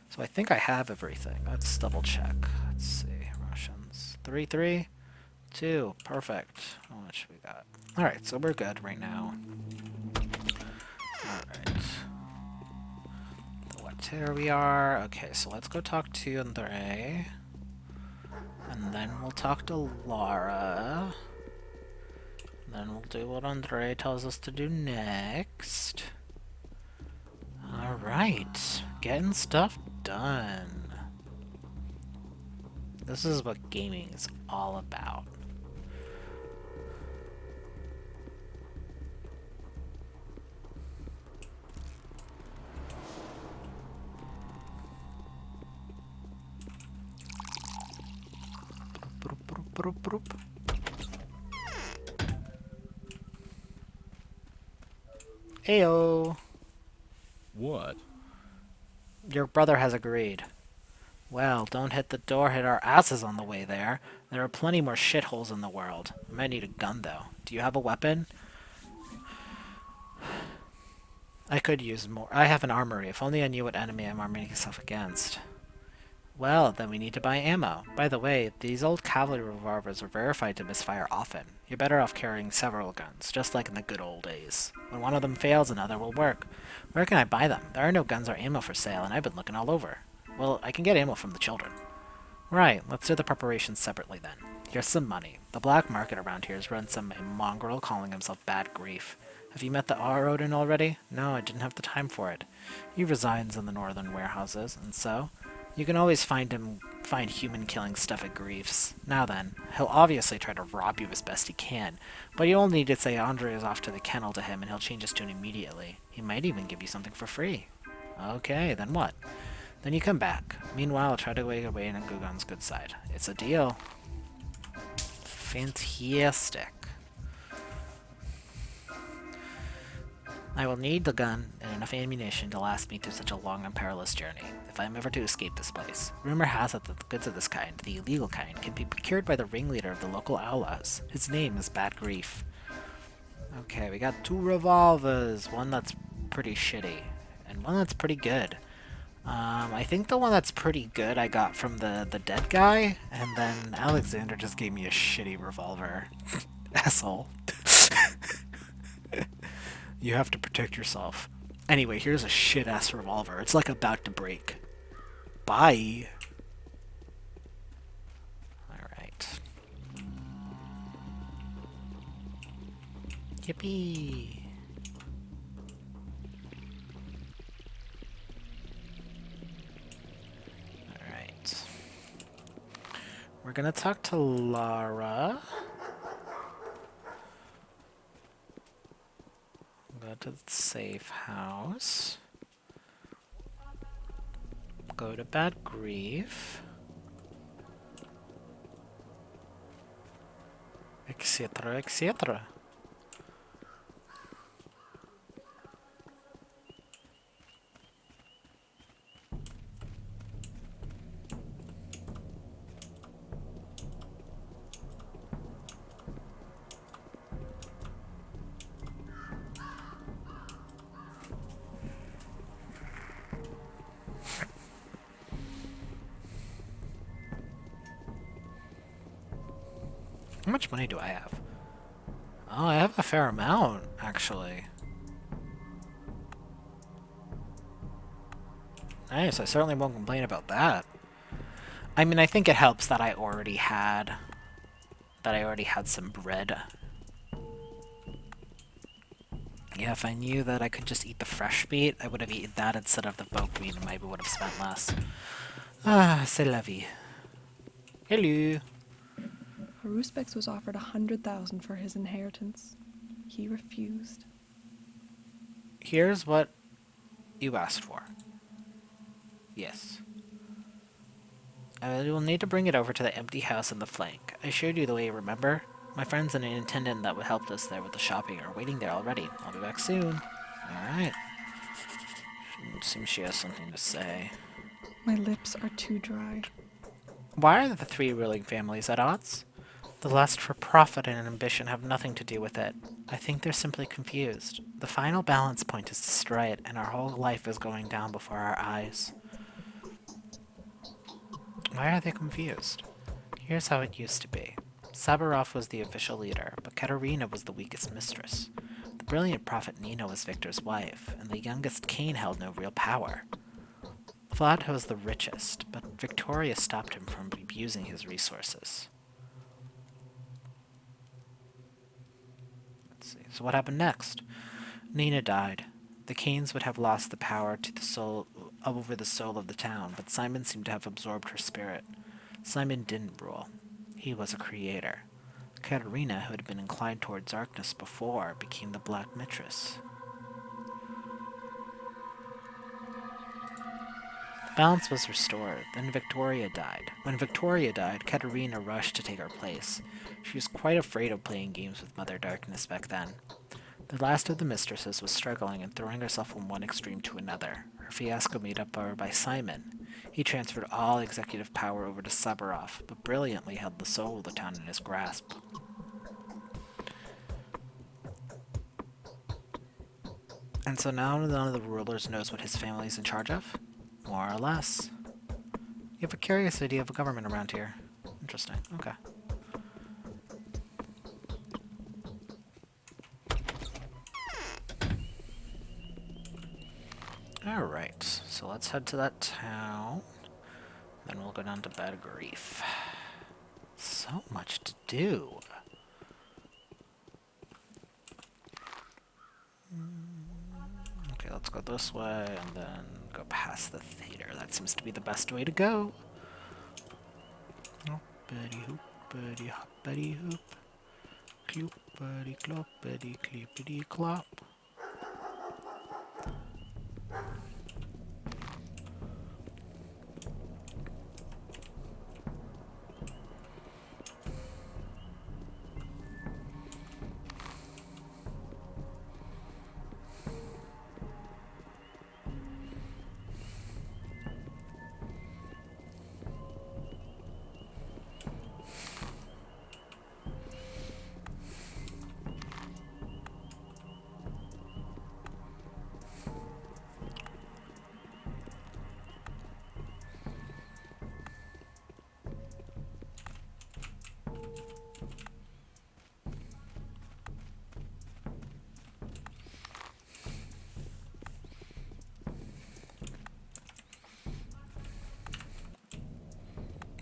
Speaker 1: So I think I have everything. Let's double check. Let's see. Russians. 3, 3, 2. Perfect. How much we got? Alright, so we're good right now. Alright. Here we are. Okay, so let's go talk to Andre. And then we'll talk to Lara. Then we'll do what Andre tells us to do next. Alright. Getting stuff done. This is what gaming is all about. Heyo!
Speaker 6: What?
Speaker 1: Your brother has agreed. Well, don't hit the door, hit our asses on the way there. There are plenty more shitholes in the world. I might need a gun, though. Do you have a weapon? I could use more. I have an armory. If only I knew what enemy I'm arming myself against. Well, then we need to buy ammo. By the way, these old cavalry revolvers are verified to misfire often. You're better off carrying several guns, just like in the good old days. When one of them fails, another will work. Where can I buy them? There are no guns or ammo for sale, and I've been looking all over. Well, I can get ammo from the children. Right, let's do the preparations separately then. Here's some money. The black market around here is run some mongrel calling himself Bad Grief. Have you met the Rodin already? No, I didn't have the time for it. He resides in the northern warehouses, and so? You can always find human-killing stuff at Grief's. Now then, he'll obviously try to rob you as best he can, but you only need to say Andre is off to the kennel to him and he'll change his tune immediately. He might even give you something for free. Okay, then what? Then you come back. Meanwhile, I'll try to wake away on Gugon's good side. It's a deal. Fantastic. I will need the gun and enough ammunition to last me through such a long and perilous journey, if I am ever to escape this place. Rumor has it that the goods of this kind, the illegal kind, can be procured by the ringleader of the local outlaws. His name is Bad Grief. Okay, we got 2 revolvers. One that's pretty shitty, and one that's pretty good. I think the one that's pretty good I got from the dead guy, and then Alexander just gave me a shitty revolver. Asshole. You have to protect yourself. Anyway, here's a shit-ass revolver. It's like about to break. Bye. Alright. Yippee. Alright. We're gonna talk to Lara. Go to the safe house. Go to Bad Grief. Etc. etc. How much money do I have? Oh, I have a fair amount, actually. Nice, I certainly won't complain about that. I mean, I think it helps that I already had some bread. Yeah, if I knew that I could just eat the fresh meat, I would have eaten that instead of the boat meat and maybe would have spent less. Ah, c'est la vie. Hello.
Speaker 4: Haruspex was offered 100,000 for his inheritance. He refused.
Speaker 1: Here's what you asked for. Yes. I will need to bring it over to the empty house in the flank. I showed you the way, remember? My friends and an attendant that would help us there with the shopping are waiting there already. I'll be back soon. Alright. Seems she has something to say.
Speaker 4: My lips are too dry.
Speaker 1: Why are the three ruling families at odds? The lust for profit and ambition have nothing to do with it. I think they're simply confused. The final balance point is destroyed, and our whole life is going down before our eyes. Why are they confused? Here's how it used to be. Saburov was the official leader, but Katerina was the weakest mistress. The brilliant prophet Nina was Victor's wife, and the youngest Cain held no real power. Vlad was the richest, but Victoria stopped him from abusing his resources. Let's see. So what happened next? Nina died. The Cains would have lost the power to the soul over the soul of the town, but Simon seemed to have absorbed her spirit. Simon didn't rule. He was a creator. Katerina, who had been inclined towards darkness before, became the Black Mistress. The balance was restored. Then Victoria died. When Victoria died, Katerina rushed to take her place. She was quite afraid of playing games with Mother Darkness back then. The last of the mistresses was struggling and throwing herself from one extreme to another. Her fiasco made up for by Simon. He transferred all executive power over to Saburov, but brilliantly held the soul of the town in his grasp. And so now none of the rulers knows what his family is in charge of? More or less. You have a curious idea of a government around here. Interesting. Okay. Alright, so let's head to that town. Then we'll go down to Bed Grief. So much to do. Okay, let's go this way and then go past the theater. That seems to be the best way to go. Hoppity hoopity hoppity hoop. Cloopity cloppity cleepity clop.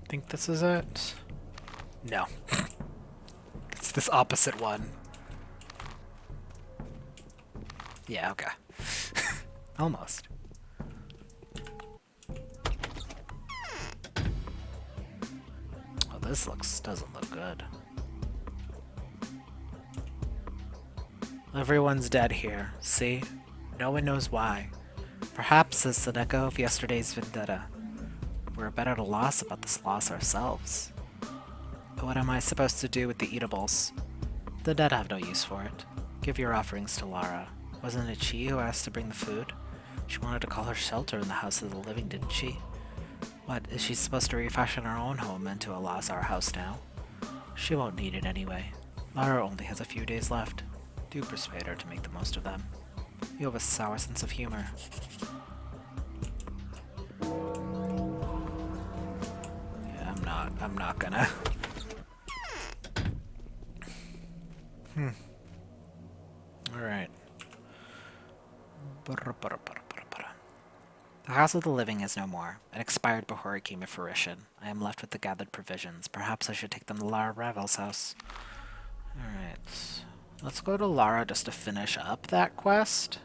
Speaker 1: Think this is it? No. It's this opposite one. Yeah, okay. Almost. Oh, this doesn't look good. Everyone's dead here, see? No one knows why. Perhaps it's an echo of yesterday's vendetta. We're better at a loss about this loss ourselves. But what am I supposed to do with the eatables? The dead have no use for it. Give your offerings to Lara. Wasn't it she who asked to bring the food? She wanted to call her shelter in the house of the living, didn't she? What, is she supposed to refashion her own home into a Lazar house now? She won't need it anyway. Lara only has a few days left. Do persuade her to make the most of them. You have a sour sense of humor. I'm not gonna. Alright. The House of the Living is no more. It expired before it came to fruition. I am left with the gathered provisions. Perhaps I should take them to Lara Ravel's house. Alright. Let's go to Lara just to finish up that quest.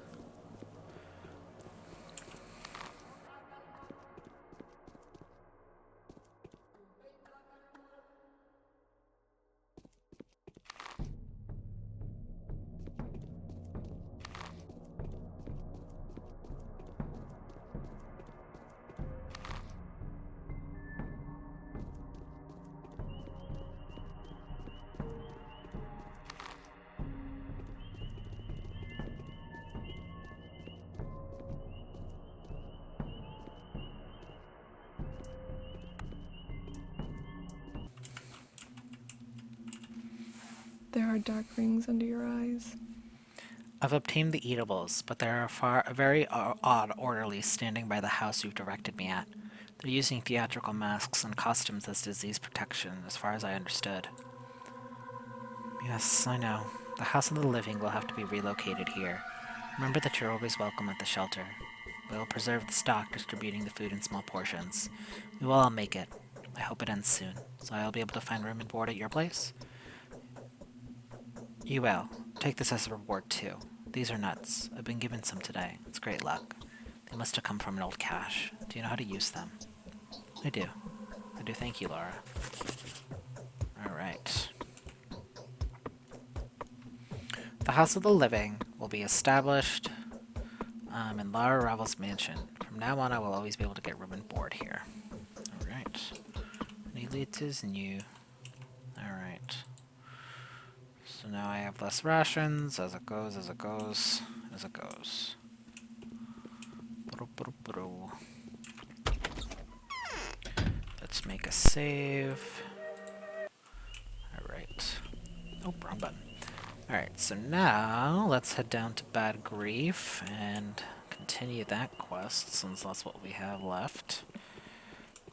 Speaker 4: There are dark rings under your eyes.
Speaker 1: I've obtained the eatables, but there are very odd orderlies standing by the house you've directed me at. They're using theatrical masks and costumes as disease protection, as far as I understood. Yes, I know. The House of the Living will have to be relocated here. Remember that you're always welcome at the shelter. We will preserve the stock, distributing the food in small portions. We will all make it. I hope it ends soon, so I'll be able to find room and board at your place? You will. Take this as a reward, too. These are nuts. I've been given some today. It's great luck. They must have come from an old cache. Do you know how to use them? I do. I do. Thank you, Laura. Alright. The House of the Living will be established in Lara Ravel's mansion. From now on, I will always be able to get room and board here. Alright. Elite is new. Alright. So now I have less rations, as it goes, as it goes, as it goes. Let's make a save. Alright. Oh, wrong button. Alright, so now let's head down to Bad Grief and continue that quest, since that's what we have left.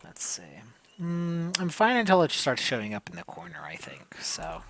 Speaker 1: Let's see. I'm fine until it starts showing up in the corner, I think, so...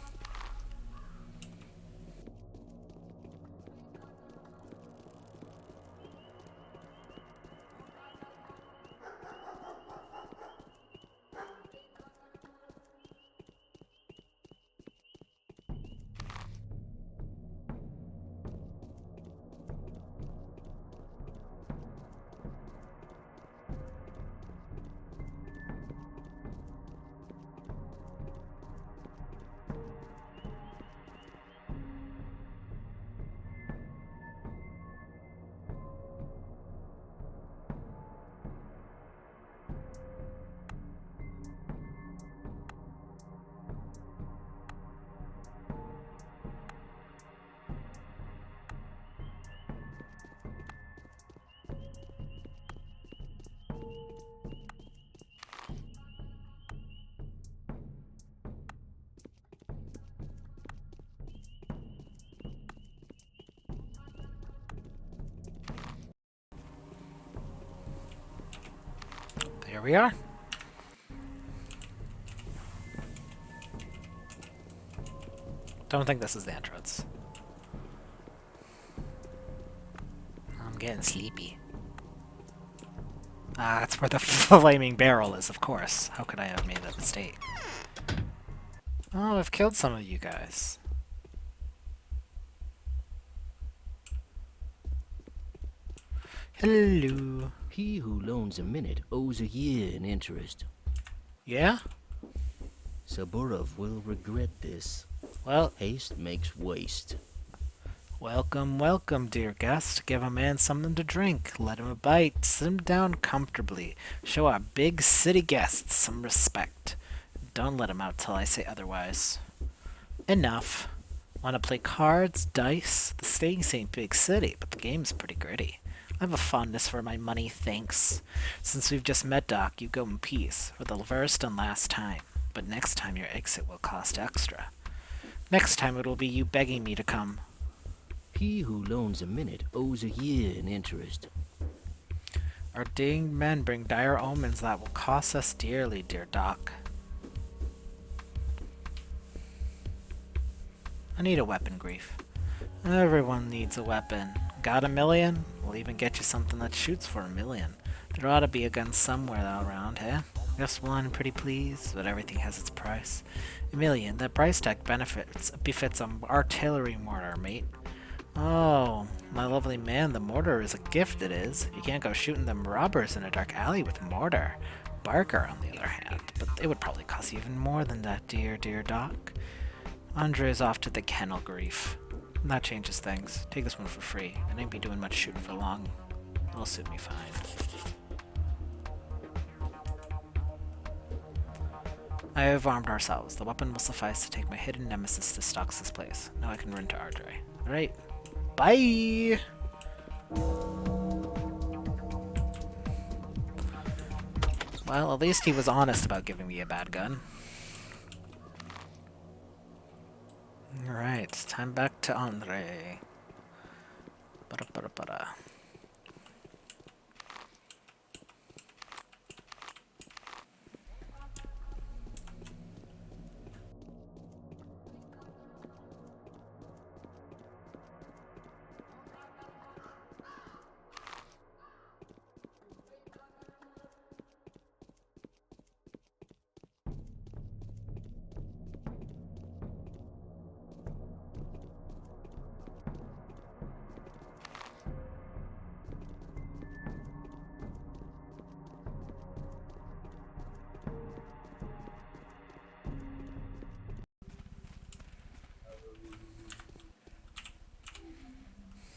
Speaker 1: Here we are. Don't think this is the entrance. I'm getting sleepy. Ah, that's where the flaming barrel is, of course. How could I have made that mistake? Oh, I've killed some of you guys. Hello.
Speaker 6: He who loans a minute owes a year in interest.
Speaker 1: Yeah?
Speaker 6: Saburov will regret this.
Speaker 1: Well,
Speaker 6: Haste makes waste.
Speaker 1: welcome, welcome, dear guest. Give a man something to drink. Let him a bite. Sit him down comfortably. Show our big city guests some respect. Don't let him out till I say otherwise. Enough. Want to play cards, dice? The stakes ain't big city, but the game's pretty gritty. I have a fondness for my money, thanks. Since we've just met, Doc, you go in peace, for the first and last time. But next time your exit will cost extra. Next time it will be you begging me to come.
Speaker 6: He who loans a minute owes a year in interest.
Speaker 1: Our dinged men bring dire omens that will cost us dearly, dear Doc. I need a weapon, Grief. Everyone needs a weapon. Got a million? We'll even get you something that shoots for a million. There ought to be a gun somewhere around, eh? Just one, pretty please, but everything has its price. A million. That price tag befits an artillery mortar, mate. Oh, my lovely man, the mortar is a gift, it is. You can't go shooting them robbers in a dark alley with a mortar. Barker, on the other hand, but it would probably cost you even more than that, dear, dear Doc. Andre's off to the kennel, Grief. That changes things. Take this one for free. I ain't be doing much shooting for long. It'll suit me fine. I have armed ourselves. The weapon will suffice to take my hidden nemesis to Stox's place. Now I can run to Andre. Alright. Bye! Well, at least he was honest about giving me a bad gun. Alright, time back to Andre. Ba-da-ba-da-ba-da.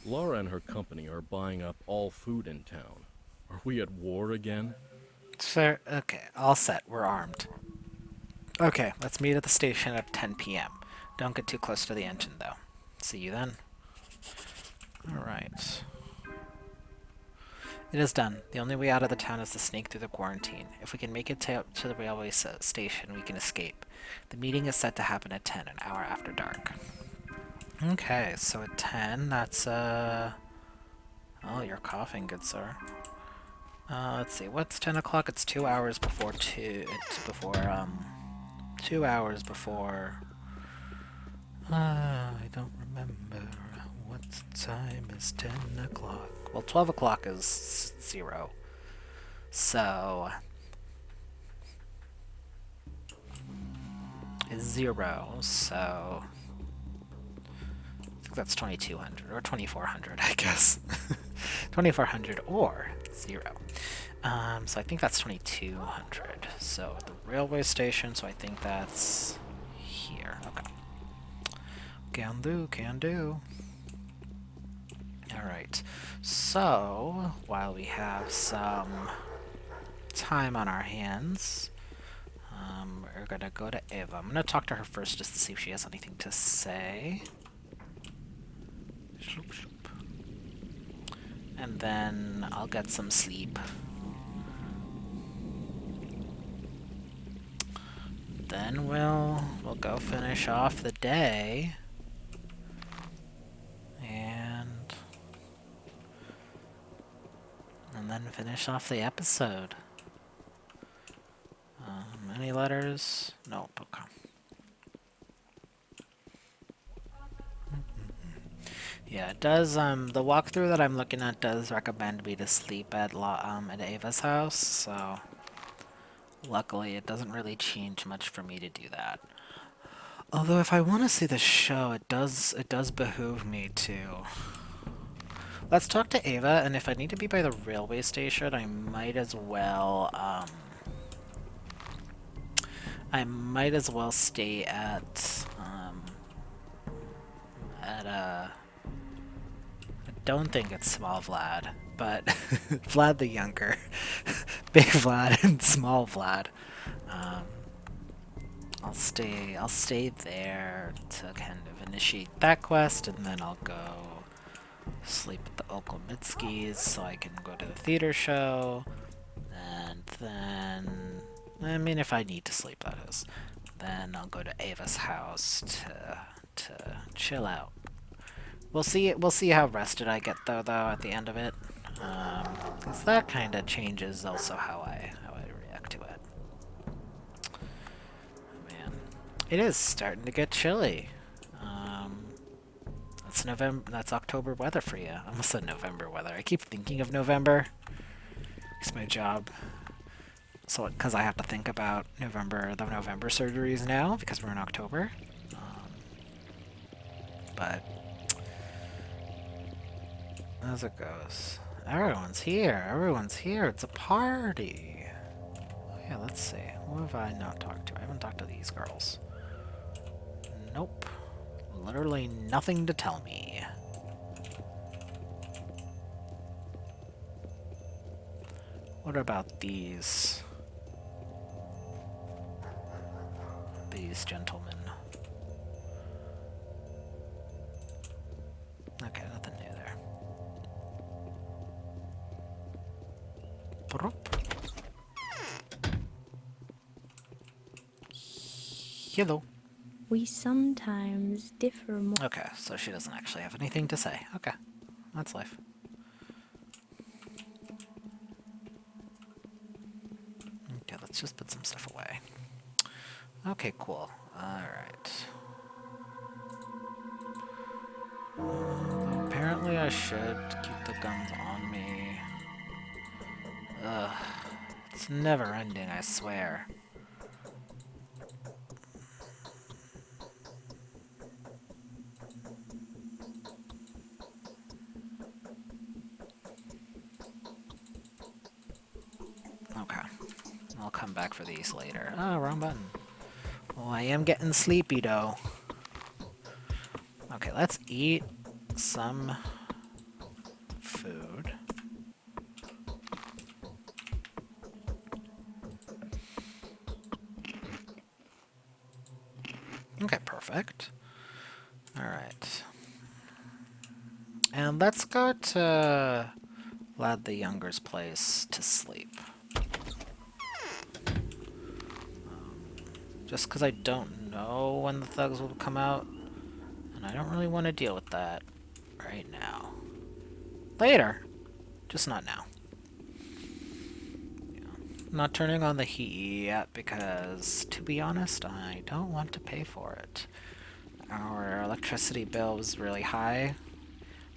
Speaker 6: Laura and her company are buying up all food in town. Are we at war again?
Speaker 1: Sir, okay, all set. We're armed. Okay, let's meet at the station at 10 p.m. Don't get too close to the engine, though. See you then. Alright. It is done. The only way out of the town is to sneak through the quarantine. If we can make it to the railway station, we can escape. The meeting is set to happen at 10, an hour after dark. Okay, so at 10, that's, Oh, you're coughing, good sir. Let's see, what's 10 o'clock? It's 2 hours before 2, it's before, 2 hours before... I don't remember what time is 10 o'clock. Well, 12 o'clock is 0. So... is 0, so... I think that's 2200 or 2400, I guess. 2400 or 0. So I think that's 2200. So the railway station, so I think that's here. Okay. Can do, can do. Alright. So, while we have some time on our hands, we're gonna go to Eva. I'm gonna talk to her first just to see if she has anything to say. And then I'll get some sleep. Then we'll go finish off the day. And then finish off the episode. Any letters? Nope, okay. Yeah, it does, the walkthrough that I'm looking at does recommend me to sleep at Ava's house, so luckily it doesn't really change much for me to do that. Although if I want to see the show, it does behoove me to... Let's talk to Ava, and if I need to be by the railway station, I might as well, stay at, I don't think it's Small Vlad, but Vlad the Younger. Big Vlad and Small Vlad. I'll stay there to kind of initiate that quest, and then I'll go sleep at the Oklomitsky's so I can go to the theater show, and then, I mean, if I need to sleep, that is, then I'll go to Ava's house to chill out. We'll see how rested I get though at the end of it, because that kind of changes also how I react to it. Man, it is starting to get chilly. That's November. That's October weather for you. I almost said November weather. I keep thinking of November. It's my job. So, because I have to think about the November surgeries now, because we're in October. But as it goes, everyone's here. Everyone's here. It's a party. Oh, yeah, let's see. Who have I not talked to? I haven't talked to these girls. Nope. Literally nothing to tell me. What about these gentlemen? Okay, nothing new there. Hello.
Speaker 9: We sometimes differ more.
Speaker 1: Okay, so she doesn't actually have anything to say. Okay, that's life. Okay, let's just put some stuff away. Okay, cool. Alright. Apparently I should keep the guns on me. Ugh. It's never ending, I swear. Okay. I'll come back for these later. Oh, wrong button. Well, I am getting sleepy, though. Okay, let's eat some food. Okay, perfect. Alright. And let's go to Lad the Younger's place to sleep. Just because I don't know when the thugs will come out, and I don't really want to deal with that right now. Later, just not now. Yeah. Not turning on the heat yet because, to be honest, I don't want to pay for it. Our electricity bill was really high.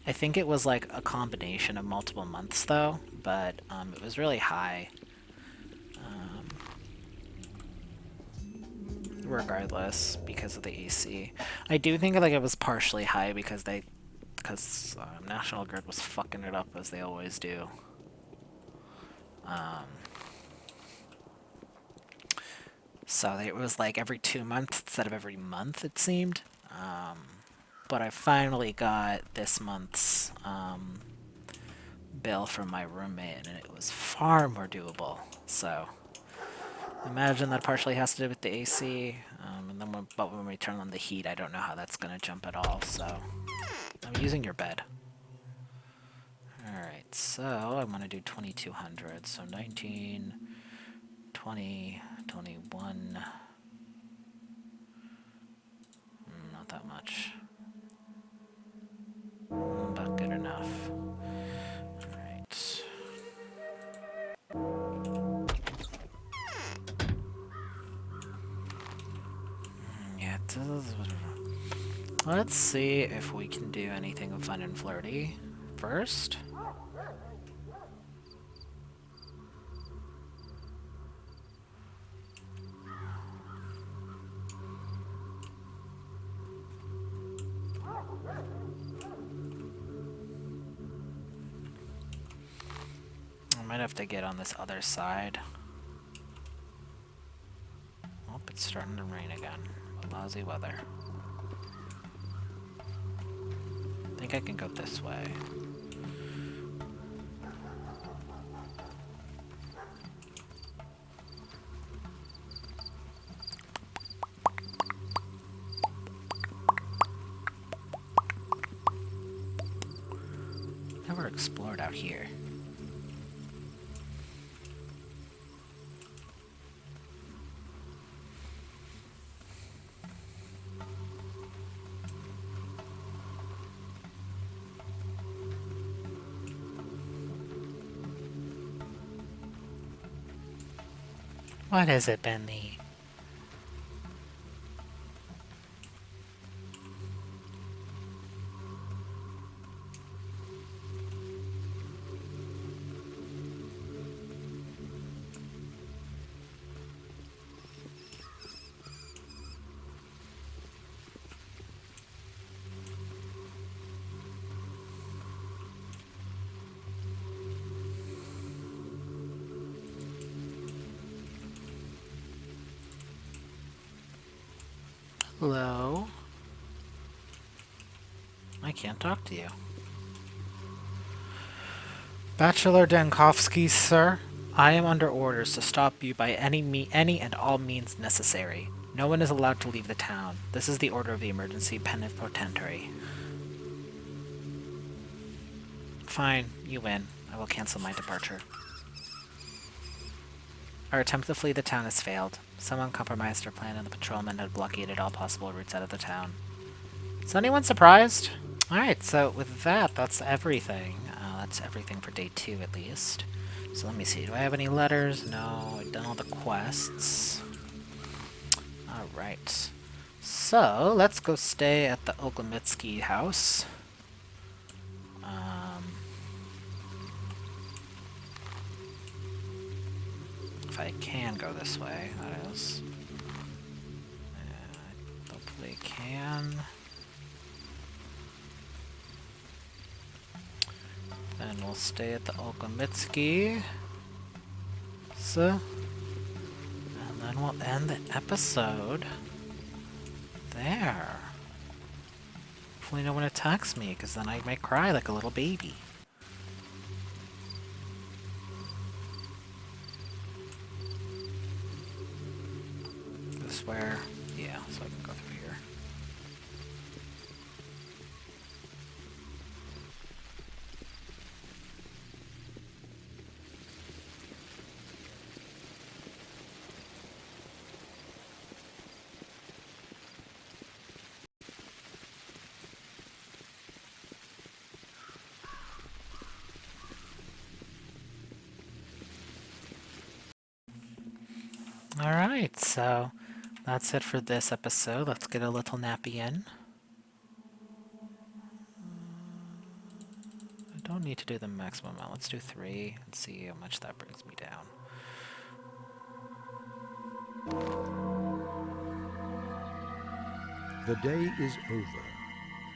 Speaker 1: I think it was like a combination of multiple months though, but it was really high. Regardless, because of the AC. I do think like it was partially high because National Grid was fucking it up as they always do. So it was like every 2 months instead of every month, it seemed. But I finally got this month's bill from my roommate, and it was far more doable. So imagine that partially has to do with the AC, and then when we turn on the heat, I don't know how that's going to jump at all. So I'm using your bed. Alright, so I'm going to do 2200. So 19, 20, 21. Not that much. But good enough. Alright. Yeah, let's see if we can do anything fun and flirty first. I might have to get on this other side. Oh, it's starting to rain again. Lousy weather. I think I can go this way. Never explored out here. What has it been, Lee? Hello? I can't talk to you. Bachelor Dankovsky, sir, I am under orders to stop you by any and all means necessary. No one is allowed to leave the town. This is the order of the emergency plenipotentiary. Fine, you win. I will cancel my departure. Our attempt to flee the town has failed. Someone compromised our plan and the patrolmen had blockaded all possible routes out of the town. Is anyone surprised? Alright, so with that, that's everything. That's everything for day 2 at least. So let me see, do I have any letters? No, I've done all the quests. Alright. So, let's go stay at the Oglemitsky house. If I can go this way, that is. Hopefully can. Then we'll stay at the Oglemitsky. So, and then we'll end the episode there. Hopefully no one attacks me, because then I might cry like a little baby. This where? Yeah, so I can go through here. Alright, so that's it for this episode. Let's get a little nappy in. I don't need to do the maximum amount. Let's do 3 and see how much that brings me down.
Speaker 8: The day is over.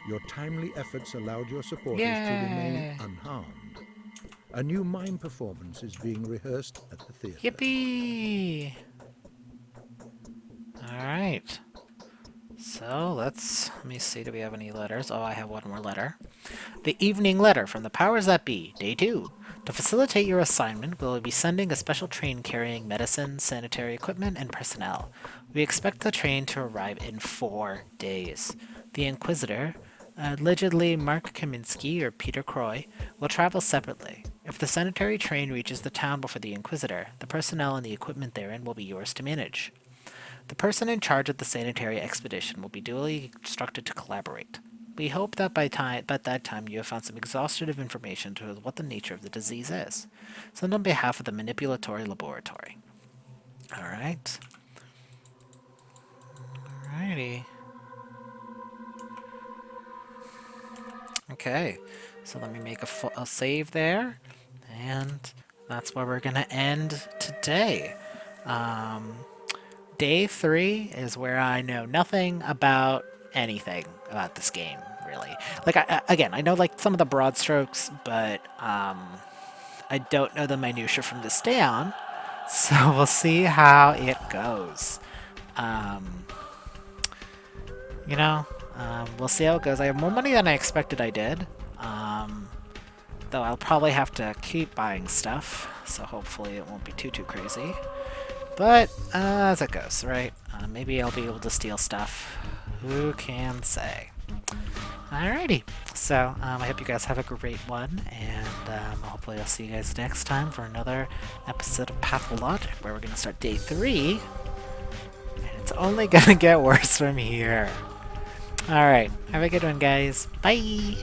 Speaker 8: Your timely efforts allowed your supporters to remain unharmed. A new mime performance is being rehearsed at the theater.
Speaker 1: Yippee! Alright. So, let me see, do we have any letters? Oh, I have one more letter. The evening letter from the powers that be, day 2. To facilitate your assignment, we'll be sending a special train carrying medicine, sanitary equipment, and personnel. We expect the train to arrive in 4 days. The Inquisitor, allegedly Mark Kaminsky or Peter Croy, will travel separately. If the sanitary train reaches the town before the Inquisitor, the personnel and the equipment therein will be yours to manage. The person in charge of the sanitary expedition will be duly instructed to collaborate. We hope that by that time you have found some exhaustive information to what the nature of the disease is. Sent on behalf of the Manipulatory Laboratory. Alright. Alrighty. Okay, so let me make a save there, and that's where we're gonna end today. Day 3 is where I know nothing about anything about this game, really. Like, again, I know like some of the broad strokes, but I don't know the minutia from this down, so we'll see how it goes. We'll see how it goes. I have more money than I expected I did, though I'll probably have to keep buying stuff, so hopefully it won't be too crazy. But, as it goes, right? Maybe I'll be able to steal stuff. Who can say? Alrighty, so I hope you guys have a great one, and hopefully I'll see you guys next time for another episode of Pathologic, where we're going to start day 3, and it's only going to get worse from here. Alright, have a good one, guys. Bye!